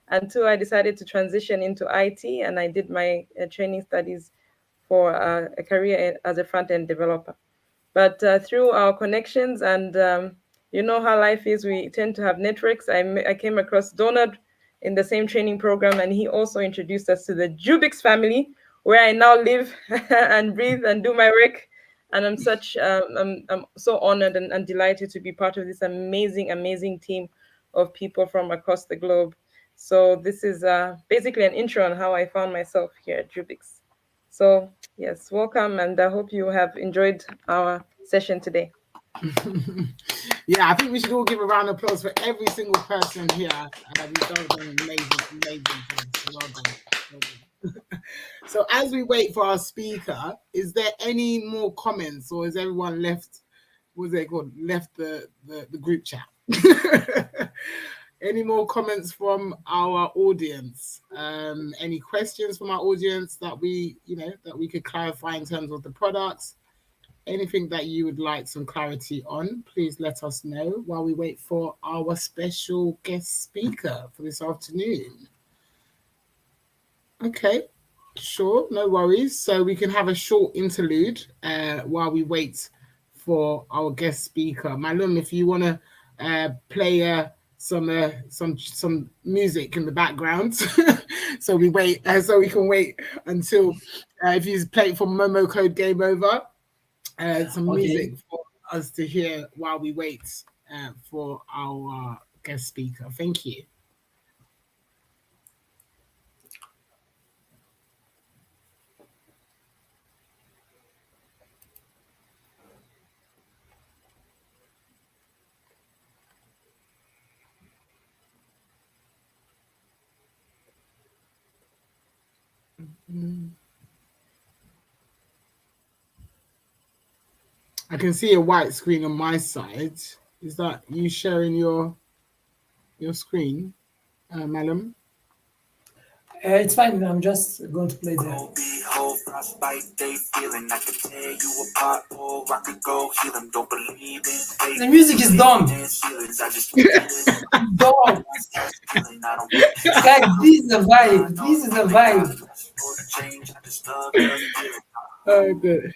Speaker 3: until I decided to transition into IT, and I did my training studies for a career as a front-end developer. But through our connections and you know how life is, we tend to have networks. I came across Donald in the same training program, and he also introduced us to the JUUBIX family, where I now live and breathe and do my work. And I'm so honored and delighted to be part of this amazing team of people from across the globe. So this is basically an intro on how I found myself here at JUUBIX. So yes, welcome, and I hope you have enjoyed our session today.
Speaker 1: Yeah, I think we should all give a round of applause for every single person here. We've done an amazing job. Well done. Well done. So as we wait for our speaker, is there any more comments, or is everyone left? What's it called? Left the group chat. Any more comments from our audience? Any questions from our audience that we could clarify in terms of the products? Anything that you would like some clarity on, please let us know while we wait for our special guest speaker for this afternoon. Okay, sure, no worries. So we can have a short interlude while we wait for our guest speaker. Malum, if you want to play some music in the background, so we wait, so we can wait until if you play it from Momo Code Game Over. Some music for us to hear while we wait for our guest speaker. Thank you. I can see a white screen on my side. Is that you sharing your screen, Malum?
Speaker 7: It's fine. I'm just going to play the. The music is done. Done. Guys, this is a vibe. This is a vibe.
Speaker 1: Oh, good.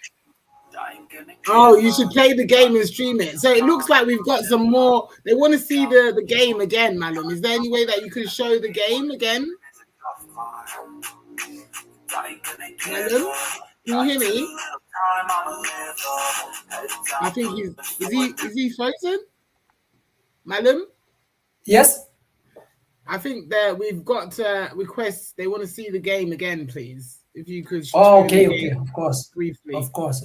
Speaker 1: Oh, you should play the game and stream it. So it looks like we've got some more. They want to see the game again, Malum. Is there any way that you could show the game again? Malum, can you hear me? I think is he frozen? Malum?
Speaker 7: Yes.
Speaker 1: I think that we've got requests. They want to see the game again, please. If you could.
Speaker 7: Oh, okay, of course.
Speaker 1: Briefly.
Speaker 7: Of course.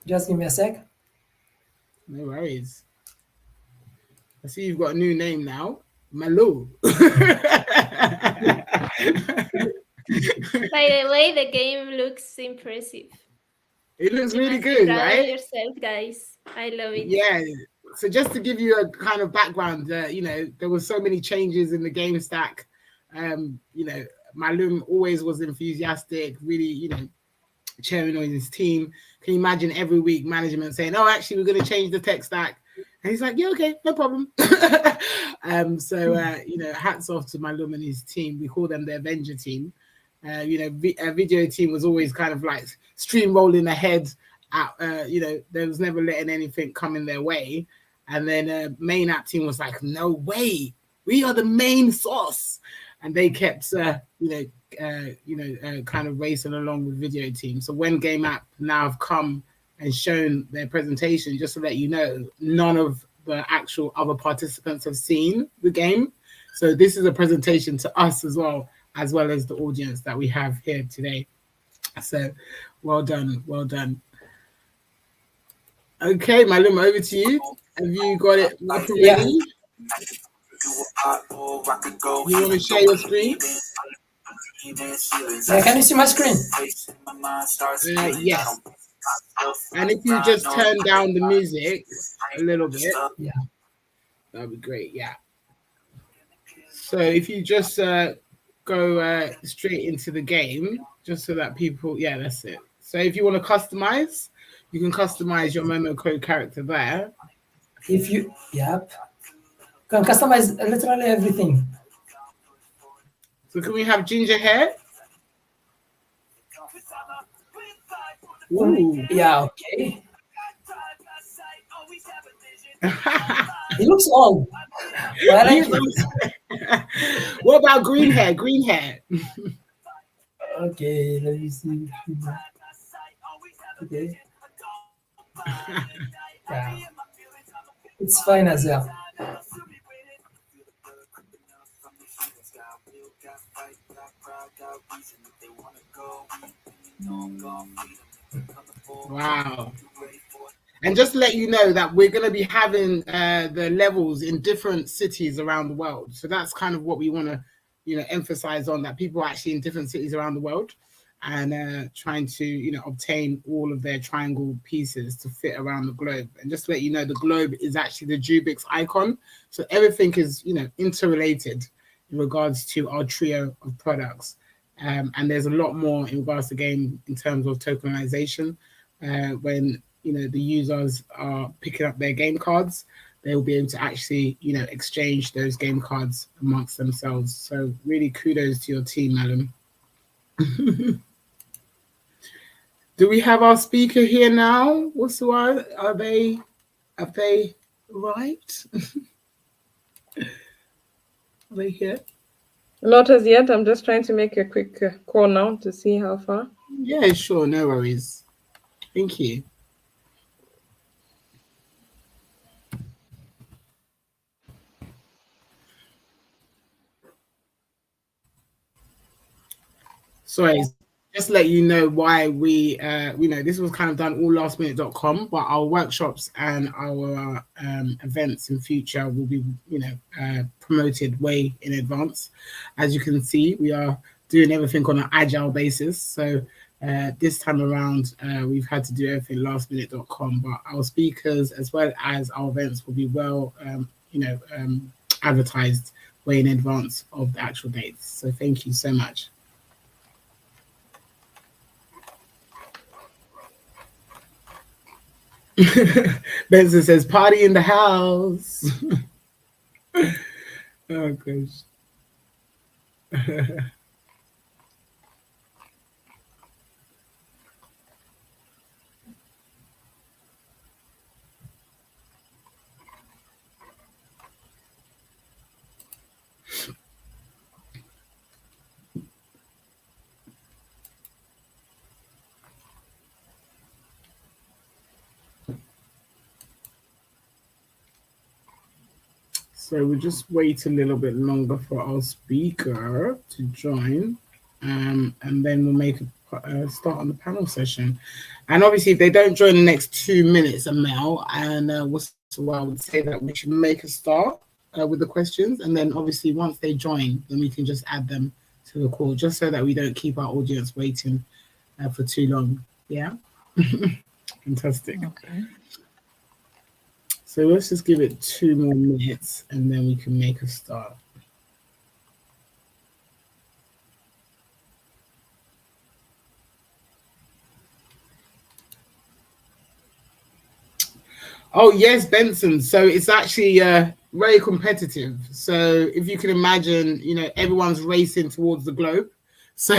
Speaker 7: Just give me a sec.
Speaker 1: No worries. I see you've got a new name now, Malu.
Speaker 6: By the way, the game looks impressive.
Speaker 1: It looks really good, right?
Speaker 6: Yourself, guys. I love it.
Speaker 1: Yeah. So just to give you a kind of background, there were so many changes in the game stack. Malum always was enthusiastic, really, cheering on his team. Can you imagine every week management saying, "Oh, actually, we're going to change the tech stack," and he's like, "Yeah, okay, no problem." Hats off to Malum and his team. We call them the Avenger team. Video team was always kind of like stream rolling ahead. There was never letting anything come in their way. And then main app team was like, "No way, we are the main source," and they kept kind of racing along with video team. So when Game App now have come and shown their presentation, just to let you know, none of the actual other participants have seen the game. So this is a presentation to us as well as the audience that we have here today. So well done. Okay, Malum, over to you. Have you got it up and ready? You want to share your screen?
Speaker 7: Yeah, can you see my screen?
Speaker 1: Yes. And if you just turn down the music a little bit,
Speaker 7: yeah,
Speaker 1: that'd be great. Yeah. So if you just go straight into the game, just so that people, yeah, that's it. So if you want to customize, you can customize your Momo Code character there.
Speaker 7: If you, yep, can customize literally everything.
Speaker 1: So can we have ginger hair? Ooh.
Speaker 7: Yeah, okay. He looks old. Well, I like it.
Speaker 1: What about green hair? Green hair.
Speaker 7: Okay, let me see. Okay. Yeah. It's fine as well.
Speaker 1: Wow. And just to let you know that we're going to be having the levels in different cities around the world. So that's kind of what we want to, emphasize on, that people are actually in different cities around the world and trying to, obtain all of their triangle pieces to fit around the globe. And just to let you know, the globe is actually the JUUBIX icon. So everything is, interrelated in regards to our trio of products. And there's a lot more in regards to the game in terms of tokenization. When the users are picking up their game cards, they will be able to actually exchange those game cards amongst themselves. So really kudos to your team, Alan. Do we have our speaker here now? What's the one? Are they right? Are they here?
Speaker 3: Not as yet. I'm just trying to make a quick call now to see how far.
Speaker 1: Yeah, sure. No worries. Thank you. Sorry, just to let you know why we, this was kind of done all lastminute.com, but our workshops and our events in future will be, promoted way in advance. As you can see, we are doing everything on an agile basis. So this time around, we've had to do everything lastminute.com, but our speakers as well as our events will be well, advertised way in advance of the actual dates. So thank you so much. Benson says, party in the house. Oh, gosh. So we'll just wait a little bit longer for our speaker to join, and then we'll make a start on the panel session. And obviously, if they don't join the next 2 minutes, Amel, and I would say that we should make a start with the questions, and then obviously once they join, then we can just add them to the call, just so that we don't keep our audience waiting for too long. Yeah, fantastic.
Speaker 4: Okay.
Speaker 1: So let's just give it 2 more minutes and then we can make a start. Oh, yes, Benson. So it's actually very competitive. So if you can imagine, everyone's racing towards the globe. So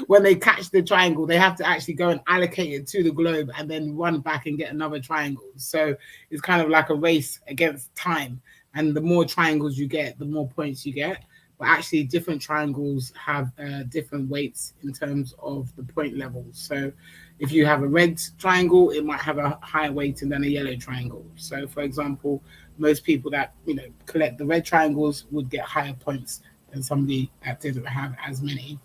Speaker 1: when they catch the triangle, they have to actually go and allocate it to the globe and then run back and get another triangle. So it's kind of like a race against time. And the more triangles you get, the more points you get. But actually, different triangles have different weights in terms of the point levels. So if you have a red triangle, it might have a higher weighting than a yellow triangle. So, for example, most people that collect the red triangles would get higher points than somebody that didn't have as many.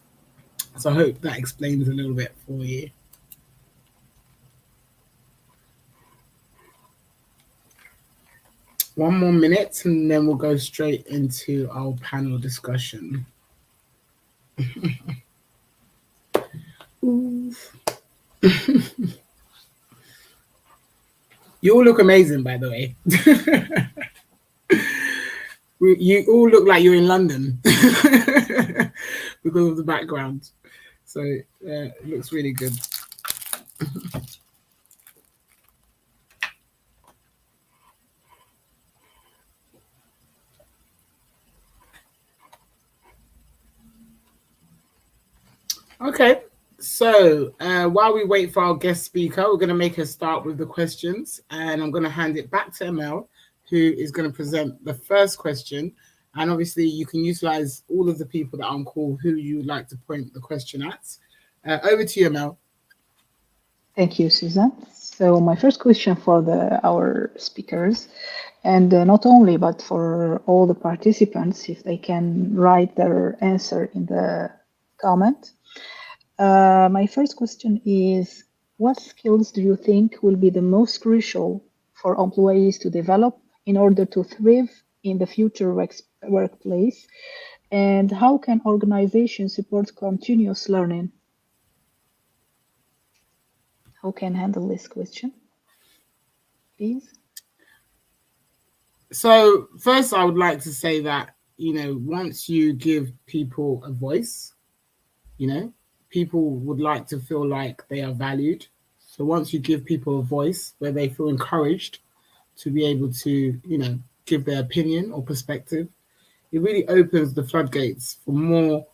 Speaker 1: So I hope that explains a little bit for you. One more minute and then we'll go straight into our panel discussion. You all look amazing, by the way. You all look like you're in London because of the background. So it looks really good. Okay, so while we wait for our guest speaker, we're going to make a start with the questions, and I'm going to hand it back to Amel, who is going to present the first question. And obviously, you can utilize all of the people that are on call who you would like to point the question at. Over to you, Amel.
Speaker 4: Thank you, Susan. So my first question for our speakers, and not only, but for all the participants, if they can write their answer in the comment. My first question is, what skills do you think will be the most crucial for employees to develop in order to thrive in the future workplace? And how can organizations support continuous learning? Who can handle this question, please?
Speaker 1: So first, I would like to say that, once you give people a voice, people would like to feel like they are valued. So once you give people a voice where they feel encouraged to be able to, give their opinion or perspective, it really opens the floodgates for more,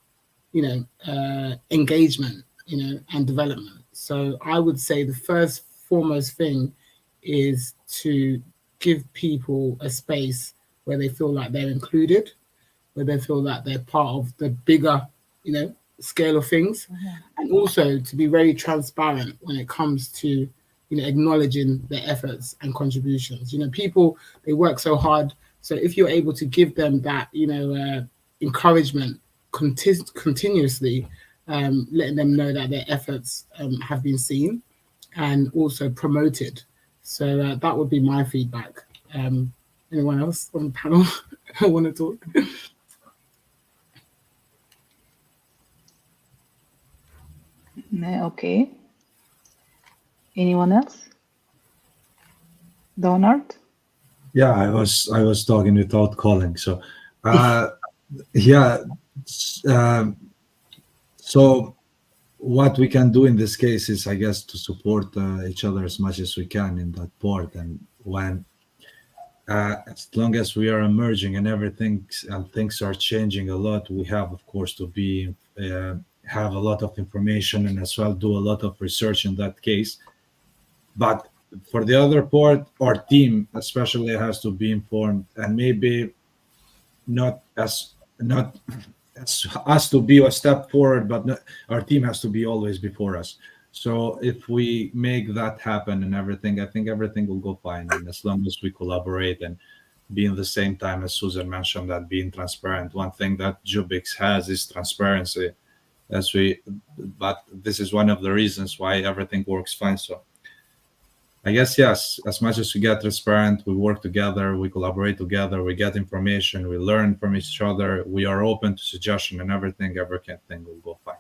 Speaker 1: engagement, and development. So I would say the first foremost thing is to give people a space where they feel like they're included, where they feel like they're part of the bigger, scale of things, and also to be very transparent when it comes to, acknowledging their efforts and contributions. People, they work so hard. So if you're able to give them that, encouragement continuously, letting them know that their efforts have been seen and also promoted. So that would be my feedback. Anyone else on the panel want to talk?
Speaker 4: Okay. Anyone else? Donald?
Speaker 2: Yeah, I was talking without calling. So, yeah. So what we can do in this case is, I guess, to support each other as much as we can in that part. And when, as long as we are emerging and everything and things are changing a lot, we have, of course, to be have a lot of information and as well do a lot of research in that case. But for the other part, our team especially has to be informed, and maybe not as us to be a step forward, but our team has to be always before us. So if we make that happen and everything, I think everything will go fine. And as long as we collaborate and be in the same time, as Susan mentioned, that being transparent. One thing that JUUBIX has is transparency. But this is one of the reasons why everything works fine. So I guess, yes, as much as we get transparent, we work together, we collaborate together, we get information, we learn from each other, we are open to suggestion and everything will go fine.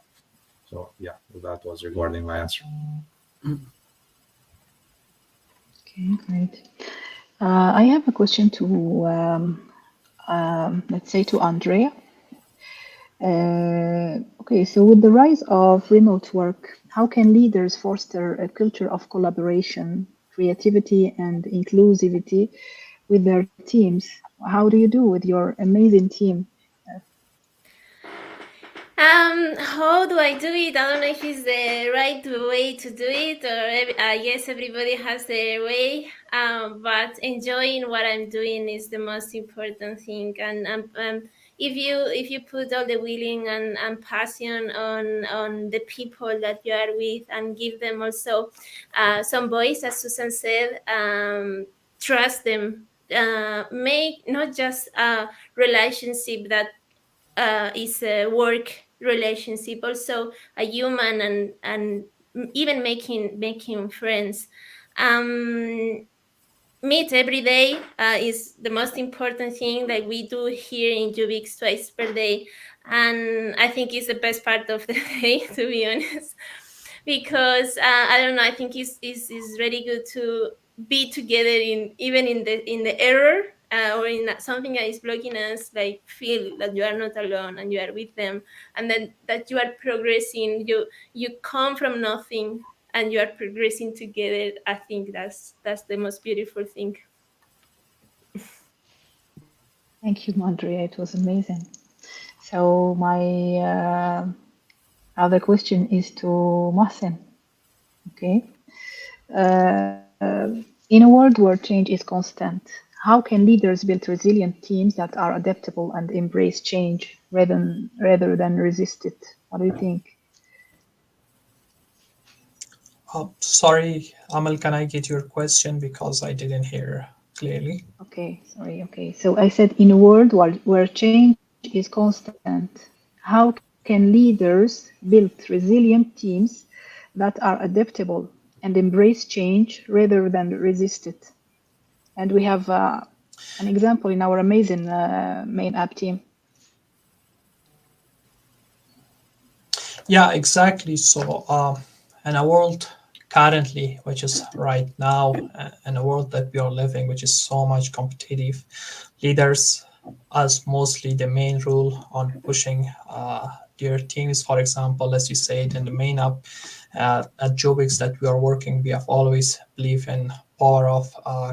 Speaker 2: So yeah, that was regarding my answer.
Speaker 4: Okay, great. I have a question to, let's say, to Andrea. Okay, so with the rise of remote work, how can leaders foster a culture of collaboration, creativity, and inclusivity with their teams? How do you do with your amazing team?
Speaker 6: How do I do it? I don't know if it's the right way to do it, or I guess everybody has their way. But enjoying what I'm doing is the most important thing. And if you put all the willing and passion on the people that you are with, and give them also some voice, as Susan said, trust them. Make not just a relationship that is a work relationship, also a human, and even making friends. Meet every day is the most important thing that we do here in JUUBIX twice per day, and I think it's the best part of the day, to be honest, because I don't know, I think it's really good to be together even in the error, or in something that is blocking us, like feel that you are not alone and you are with them, and then that you are progressing. You come from nothing and you are progressing together. I think that's the most beautiful thing.
Speaker 4: Thank you, Andrea. It was amazing. So my other question is to Mohsen. Okay. In a world where change is constant, how can leaders build resilient teams that are adaptable and embrace change rather than resist it? What do you think?
Speaker 5: Sorry, Amal, can I get your question because I didn't hear clearly?
Speaker 4: Okay, sorry. Okay, so I said in a world where change is constant, how can leaders build resilient teams that are adaptable and embrace change rather than resist it. And we have an example in our amazing main app team.
Speaker 5: Yeah, exactly. So in a world currently, which is right now, in a world that we are living, which is so much competitive, leaders as mostly the main rule on pushing their teams. For example, as you said in the main app at JUUBIX that we are working, we have always believed in power of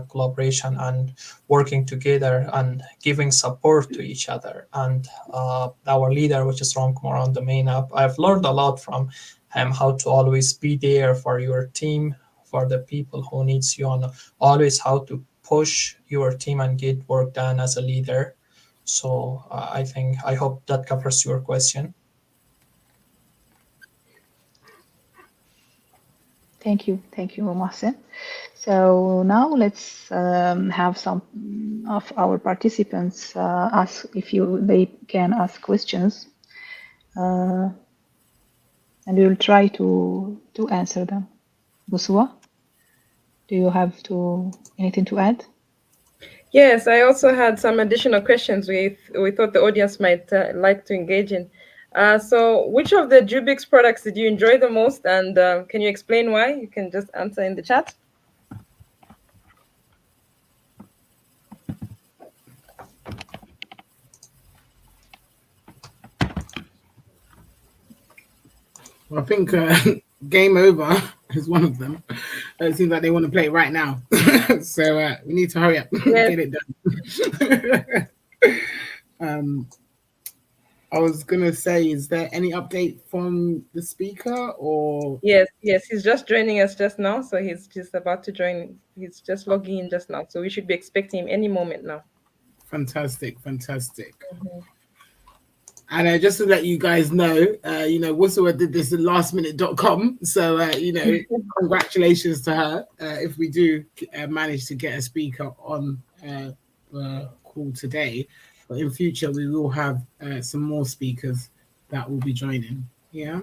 Speaker 5: collaboration and working together and giving support to each other. And our leader, which is Ron Kumar on the main app, I've learned a lot from him how to always be there for your team, for the people who needs you, and always how to push your team and get work done as a leader. So I hope that covers your question.
Speaker 4: Thank you, Mohsen. So now let's have some of our participants ask if they can ask questions, and we will try to answer them. Busua, do you have anything to add?
Speaker 3: Yes, I also had some additional questions we thought the audience might like to engage in. So which of the JUUBIX products did you enjoy the most, and can you explain why? You can just answer in the chat.
Speaker 1: I think Game Over is one of them. It seems like they want to play it right now. So we need to hurry up,
Speaker 3: Yes.
Speaker 1: get it done. I was going to say, is there any update from the speaker or?
Speaker 3: Yes, he's just joining us just now. So he's just about to join. He's just logging in just now. So we should be expecting him any moment now.
Speaker 1: Fantastic.
Speaker 3: Mm-hmm.
Speaker 1: And just to let you guys know, Wusua did this at lastminute.com. So, congratulations to her if we do manage to get a speaker on the call today. But in future, we will have some more speakers that will be joining. Yeah.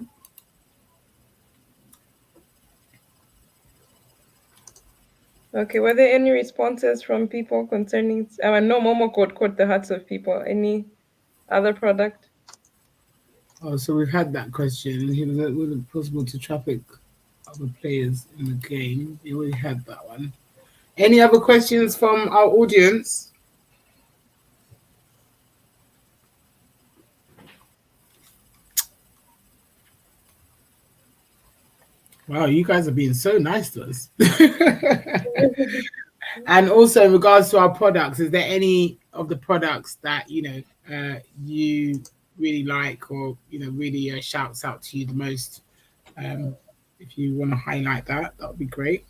Speaker 3: Okay, were there any responses from people concerning? No, Momo caught the hearts of people. Any other product?
Speaker 1: Oh, so we've had that question. Was it possible to traffic other players in the game? We already had that one. Any other questions from our audience? Wow, you guys are being so nice to us. And also in regards to our products, is there any of the products that you really like, or really shouts out to you the most? If you want to highlight that would be great.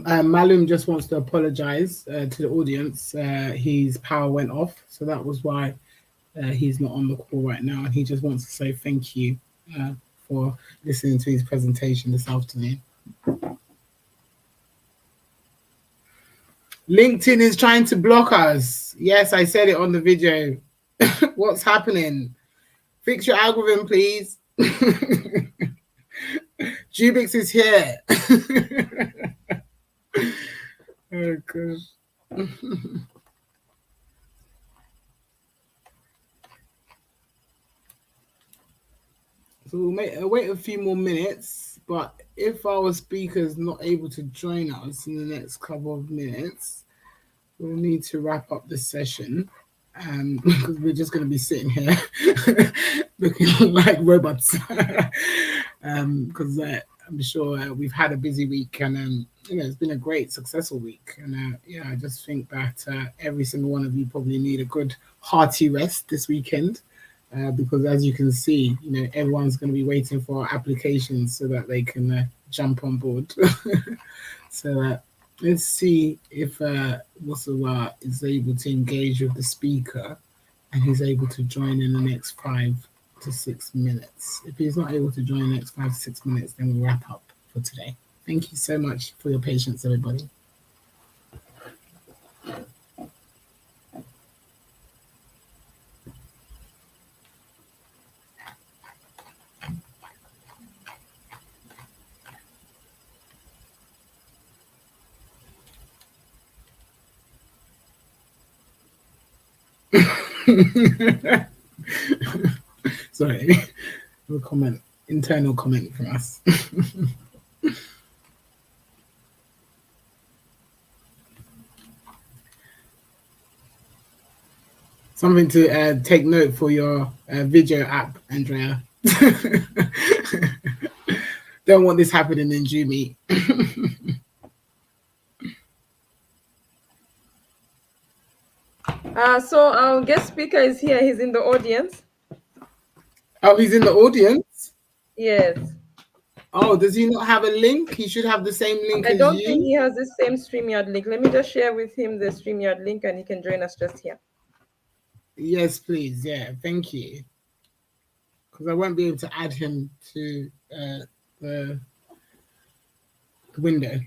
Speaker 1: Malum just wants to apologize to the audience. His power went off, so that was why he's not on the call right now. And he just wants to say thank you for listening to his presentation this afternoon. LinkedIn is trying to block us. Yes, I said it on the video. What's happening? Fix your algorithm, please. JUUBIX is here. Oh, gosh. So we'll wait a few more minutes, but if our speaker is not able to join us in the next couple of minutes, we'll need to wrap up the session because we're just going to be sitting here looking like robots because I'm sure we've had a busy week and it's been a great successful week, and I just think that every single one of you probably need a good hearty rest this weekend. Because as you can see, everyone's going to be waiting for applications so that they can jump on board. So let's see if Wasawa is able to engage with the speaker and he's able to join in the next 5 to 6 minutes. If he's not able to join in the next 5 to 6 minutes, then we'll wrap up for today. Thank you so much for your patience, everybody. Sorry, internal comment from us. Something to take note for your video app, Andrea. Don't want this happening in JUUBIX.
Speaker 3: So our guest speaker is here. He's in the audience.
Speaker 1: Oh, he's in the audience?
Speaker 3: Yes.
Speaker 1: Oh, does he not have a link? He should have the same link as you.
Speaker 3: I don't think he has the same StreamYard link. Let me just share with him the StreamYard link and he can join us just here.
Speaker 1: Yes, please. Yeah, thank you. Because I won't be able to add him to the window.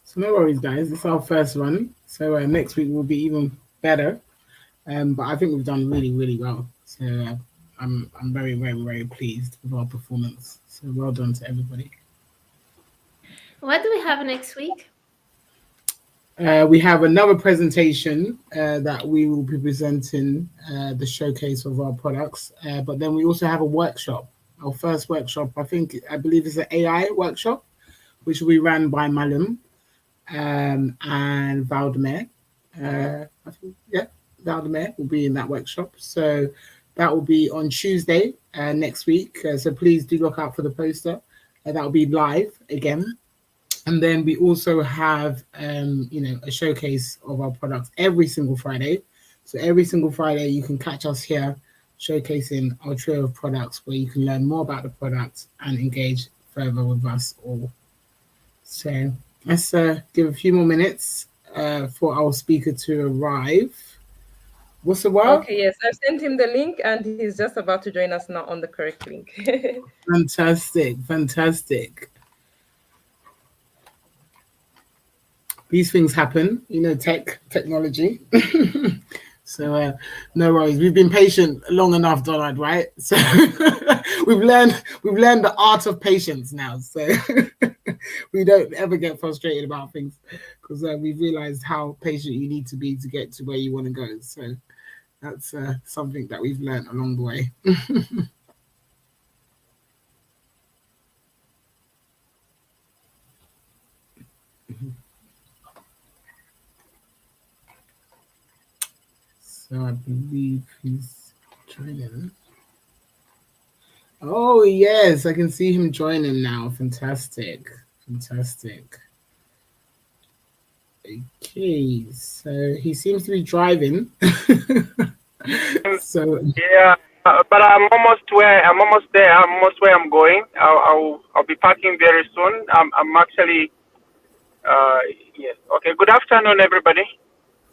Speaker 1: So no worries, guys. It's our first run. So next week will be even better. But I think we've done really, really well. So I'm very, very, very pleased with our performance. So well done to everybody.
Speaker 6: What do we have next week?
Speaker 1: We have another presentation that we will be presenting the showcase of our products. But then we also have a workshop. Our first workshop, I believe it's an AI workshop, which will be run by Malum and Valdemar. Valdemar will be in that workshop. So that will be on Tuesday next week. So please do look out for the poster. That will be live again. And then we also have, a showcase of our products every single Friday. So every single Friday, you can catch us here showcasing our trio of products where you can learn more about the products and engage further with us all. So let's give a few more minutes for our speaker to arrive. What's the word?
Speaker 3: Okay, yes, I've sent him the link and he's just about to join us now on the correct link.
Speaker 1: Fantastic, fantastic. These things happen, technology. So no worries. We've been patient long enough, Donald, right? So we've learned the art of patience now. So we don't ever get frustrated about things because we've realized how patient you need to be to get to where you want to go. So that's something that we've learned along the way. So I believe he's joining. Oh, yes, I can see him joining now. Fantastic. Fantastic. Okay, so he seems to be driving. So
Speaker 8: yeah, but I'm almost there. I'm almost where I'm going. I'll be parking very soon. I'm actually yes. Okay. Good afternoon, everybody.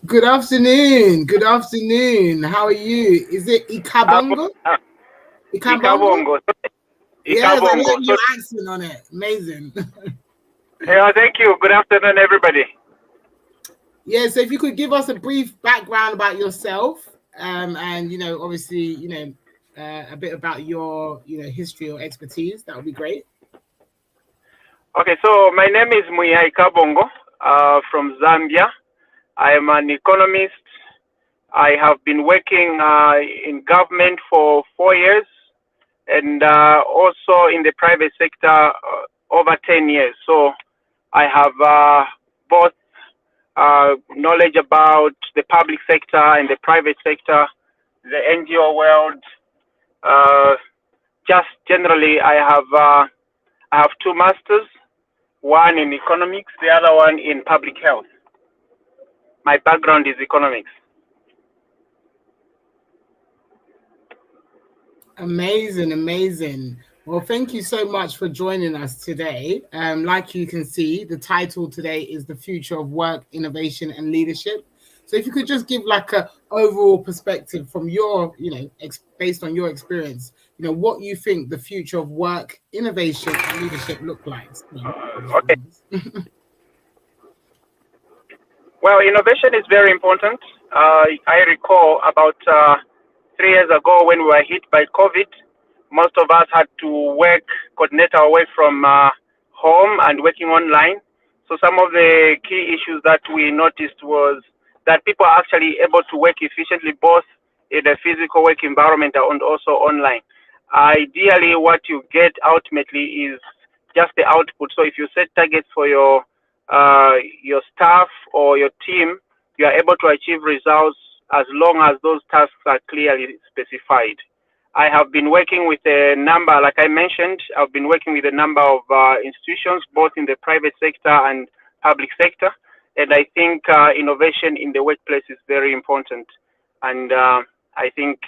Speaker 1: good afternoon. Good afternoon. How are you? Is it Ikabongo?
Speaker 8: Ikabongo.
Speaker 1: Yes, I
Speaker 8: Ikabongo.
Speaker 1: like your accent on it. Amazing.
Speaker 8: Yeah, thank you. Good afternoon, everybody.
Speaker 1: Yeah, so if you could give us a brief background about yourself, and obviously, a bit about your, history or expertise, that would be great.
Speaker 8: Okay, so my name is Muya Ikabongo from Zambia. I am an economist. I have been working in government for 4 years and also in the private sector over 10 years. So I have both knowledge about the public sector and the private sector, the NGO world. Just generally, I have 2 masters, one in economics, the other one in public health. My background is economics.
Speaker 1: Amazing, amazing. Well, thank you so much for joining us today. Like you can see, the title today is The Future of Work, Innovation and Leadership. So if you could just give like a overall perspective from your, based on your experience, what you think the future of work, innovation and leadership look like.
Speaker 8: Okay. Well, innovation is very important. I recall about 3 years ago when we were hit by COVID, most of us had to coordinate our way from home and working online. So some of the key issues that we noticed was that people are actually able to work efficiently both in a physical work environment and also online. Ideally, what you get ultimately is just the output. So if you set targets for your staff or your team, you are able to achieve results as long as those tasks are clearly specified. I have been working with a number, like I mentioned, I've been working with a number of institutions, both in the private sector and public sector. And I think innovation in the workplace is very important. And I think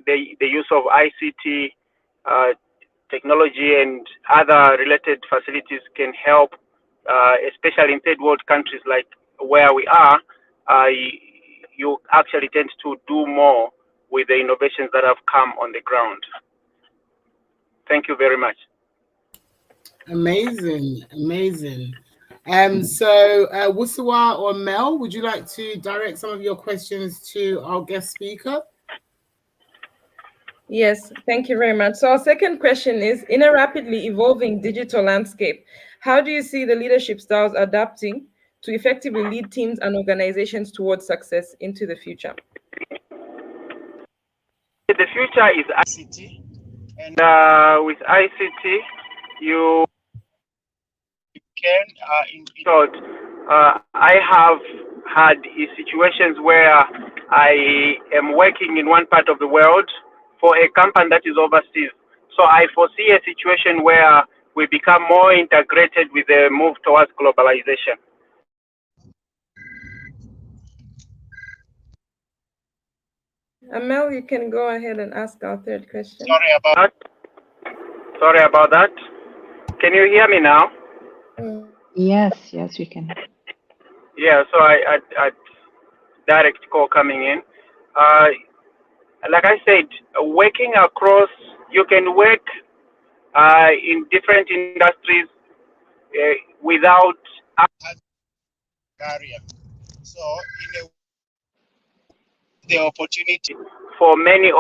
Speaker 8: the use of ICT, technology and other related facilities can help, especially in third world countries like where we are. You actually tend to do more with the innovations that have come on the ground. Thank you very much.
Speaker 1: Amazing, amazing. So Wusawa or Mel, would you like to direct some of your questions to our guest speaker?
Speaker 3: Yes, thank you very much. So our second question is, in a rapidly evolving digital landscape, how do you see the leadership styles adapting to effectively lead teams and organizations towards success into the future?
Speaker 8: The future is ICT, and with ICT, you can, in short, I have had situations where I am working in one part of the world for a company that is overseas. So I foresee a situation where we become more integrated with the move towards globalization.
Speaker 3: Mel, you can go ahead and ask our third question.
Speaker 8: Sorry about that. Can you hear me now?
Speaker 4: Yes, we can.
Speaker 8: Yeah, so I direct call coming in. Like I said, working across, you can work in different industries without barrier. So the opportunity for many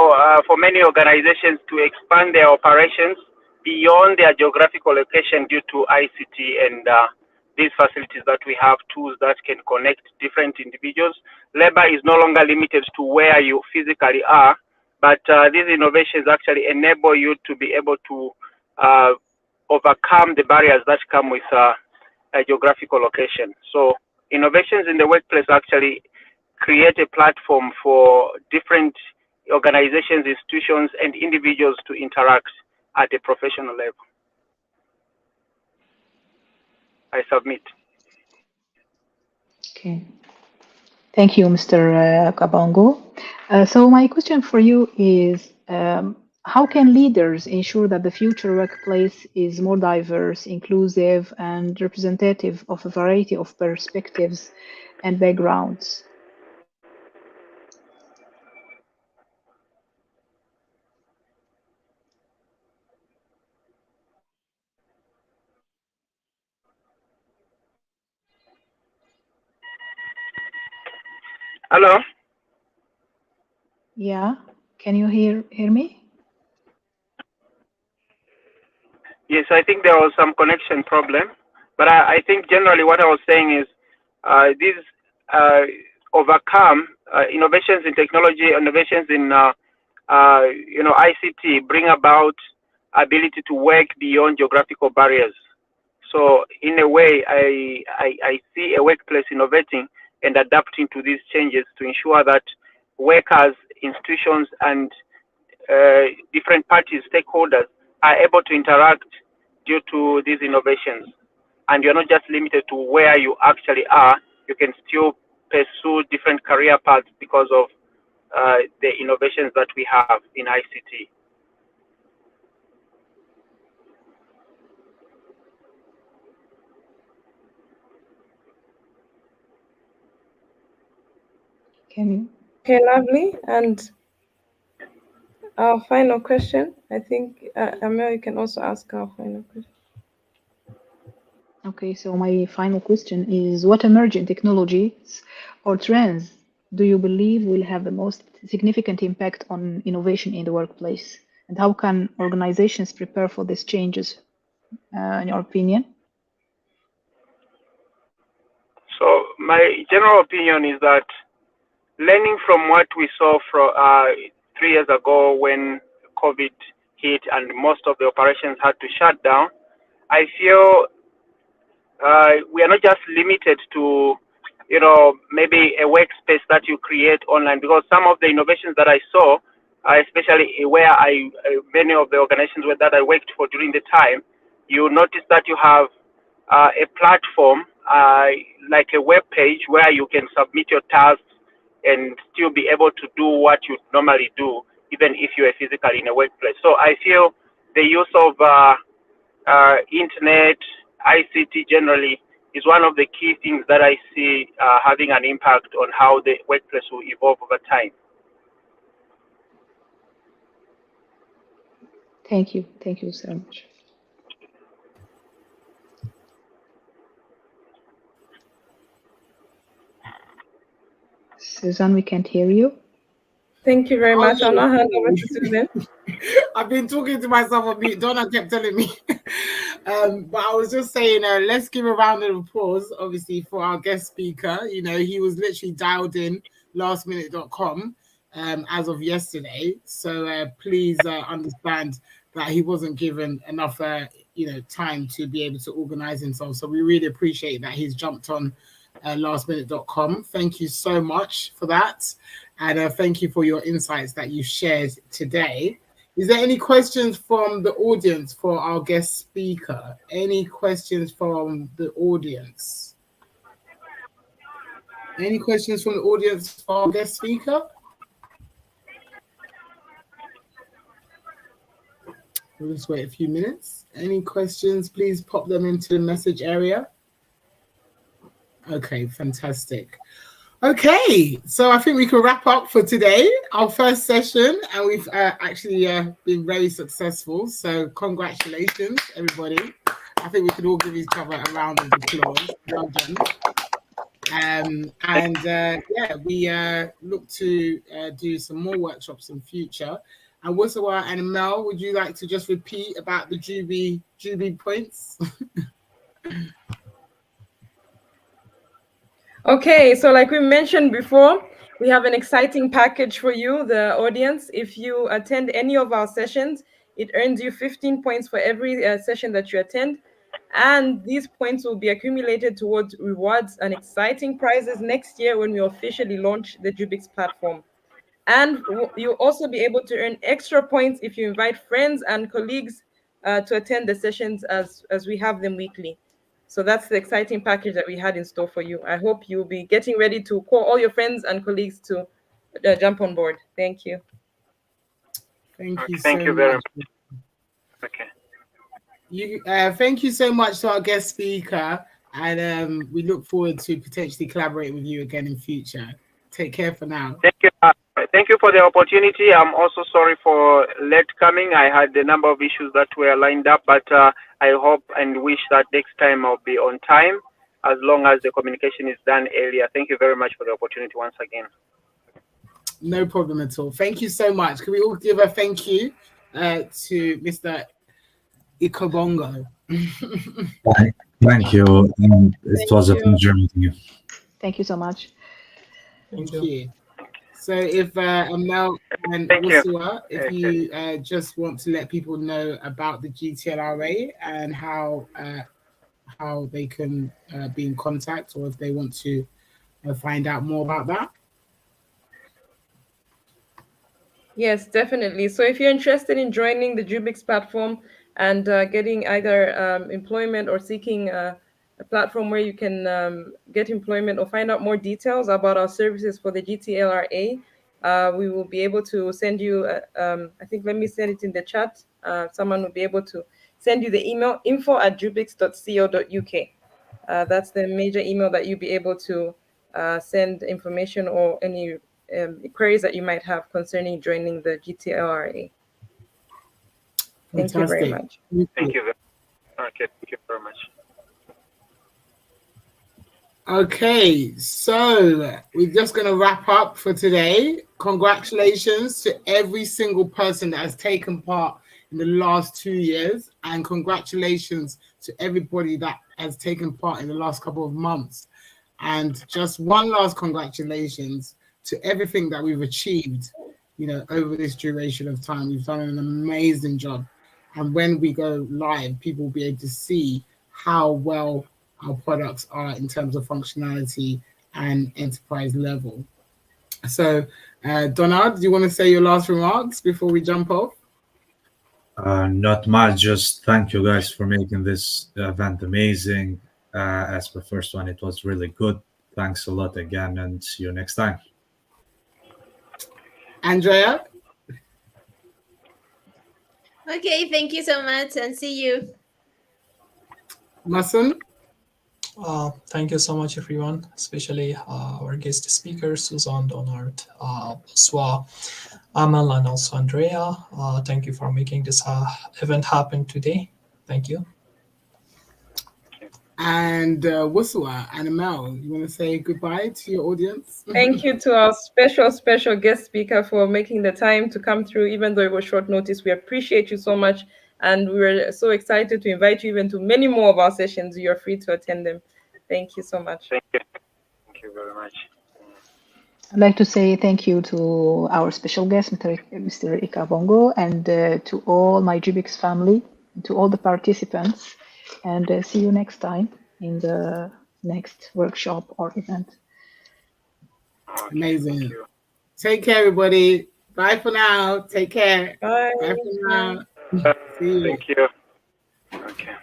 Speaker 8: organizations to expand their operations beyond their geographical location due to ICT and these facilities that we have, tools that can connect different individuals. Labor is no longer limited to where you physically are, but these innovations actually enable you to be able to overcome the barriers that come with a geographical location. So innovations in the workplace actually create a platform for different organizations, institutions, and individuals to interact at a professional level. I submit.
Speaker 4: Okay. Thank you, Mr. Kabongo. So my question for you is, how can leaders ensure that the future workplace is more diverse, inclusive, and representative of a variety of perspectives and backgrounds?
Speaker 8: Hello?
Speaker 4: Yeah, can you hear me?
Speaker 8: Yes, I think there was some connection problem, but I think generally what I was saying is these overcome innovations in technology, innovations in ICT bring about ability to work beyond geographical barriers. So in a way, I see a workplace innovating and adapting to these changes to ensure that workers, institutions, and different parties, stakeholders, are able to interact due to these innovations. And you're not just limited to where you actually are, you can still pursue different career paths because of the innovations that we have in ICT.
Speaker 4: Can you?
Speaker 3: Okay, lovely. And our final question, I think, Amel, you can also ask our final question.
Speaker 4: Okay, so my final question is, what emerging technologies or trends do you believe will have the most significant impact on innovation in the workplace? And how can organizations prepare for these changes, in your opinion?
Speaker 8: So my general opinion is that learning from what we saw from 3 years ago when COVID hit and most of the operations had to shut down, I feel we are not just limited to, maybe a workspace that you create online, because some of the innovations that I saw, especially where many of the organizations that I worked for during the time, you notice that you have a platform like a web page where you can submit your tasks and still be able to do what you normally do, even if you are physically in a workplace. So I feel the use of internet, ICT generally, is one of the key things that I see having an impact on how the workplace will evolve over time.
Speaker 4: Thank you. Thank you so much. Susan, we can't hear you.
Speaker 3: Thank you very much. I'll now hand over to Susan.
Speaker 1: I've been talking to myself a bit. Donna kept telling me. But I was just saying, let's give a round of applause, obviously, for our guest speaker. He was literally dialed in lastminute.com as of yesterday. So please understand that he wasn't given enough, time to be able to organize himself. So we really appreciate that he's jumped on lastminute.com. Thank you so much for that. And thank you for your insights that you shared today. Is there any questions from the audience for our guest speaker? Any questions from the audience? Any questions from the audience for our guest speaker? We'll just wait a few minutes. Any questions, please pop them into the message area. Okay, fantastic. Okay, so I think we can wrap up for today, our first session, and we've actually been very successful. So congratulations, everybody. I think we could all give each other a round of applause. Well done. We look to do some more workshops in future. And Wusawa and Mel, would you like to just repeat about the JUUBIX points?
Speaker 3: Okay, so like we mentioned before, we have an exciting package for you, the audience. If you attend any of our sessions, it earns you 15 points for every session that you attend. And these points will be accumulated towards rewards and exciting prizes next year when we officially launch the JUUBIX platform. And you'll also be able to earn extra points if you invite friends and colleagues to attend the sessions as we have them weekly. So that's the exciting package that we had in store for you. I hope you'll be getting ready to call all your friends and colleagues to jump on board. Thank you.
Speaker 1: Thank you
Speaker 8: Thank
Speaker 1: so
Speaker 8: you very
Speaker 1: much.
Speaker 8: much. Okay.
Speaker 1: Thank you so much to our guest speaker, and we look forward to potentially collaborating with you again in future. Take care for now.
Speaker 8: Thank you. Thank you for the opportunity. I'm also sorry for late coming. I had a number of issues that were lined up, but I hope and wish that next time I'll be on time, as long as the communication is done earlier. Thank you very much for the opportunity once again.
Speaker 1: No problem at all. Thank you so much. Can we all give a thank you to Mr. Ikobongo?
Speaker 2: Thank you. It was a pleasure meeting you.
Speaker 4: Thank you so much.
Speaker 1: Thank you. So if Amel and Wusua, if you just want to let people know about the GTLRA and how they can be in contact, or if they want to find out more about that.
Speaker 3: Yes, definitely. So if you're interested in joining the JUUBIX platform and getting either employment or seeking a platform where you can get employment or find out more details about our services for the GTLRA, we will be able to send you, I think, let me send it in the chat. Someone will be able to send you the email, info@juubix.co.uk. That's the major email that you'll be able to send information or any queries that you might have concerning joining the GTLRA. Thank you very much.
Speaker 8: Thank you. Okay, thank you very much.
Speaker 1: Okay, so we're just going to wrap up for today. Congratulations to every single person that has taken part in the last 2 years, and congratulations to everybody that has taken part in the last couple of months. And just one last congratulations to everything that we've achieved, you know, over this duration of time. We've done an amazing job. And when we go live, people will be able to see how well our products are in terms of functionality and enterprise level. So, Donald, do you want to say your last remarks before we jump off?
Speaker 2: Not much, just thank you guys for making this event amazing. As the first one, it was really good. Thanks a lot again, and see you next time.
Speaker 1: Andrea?
Speaker 6: Okay, thank you so much, and see you.
Speaker 1: Mason?
Speaker 5: Thank you so much, everyone, especially our guest speakers, Susan, Donald, Swa, Amal, and also Andrea. Thank you for making this event happen today. Thank you.
Speaker 1: And Wusua and Amel, you want to say goodbye to your audience?
Speaker 3: Thank you to our special guest speaker for making the time to come through, even though it was short notice. We appreciate you so much, and we're so excited to invite you even to many more of our sessions. You're free to attend them. Thank you so much.
Speaker 8: Thank you. Thank you very much.
Speaker 4: I'd like to say thank you to our special guest, Mr. Ikabongo, and to all my JUUBIX family, to all the participants, and see you next time in the next workshop or event.
Speaker 1: Amazing. Take care, everybody. Bye for now. Take care.
Speaker 3: Bye.
Speaker 1: Bye for now.
Speaker 8: Thank you. Okay.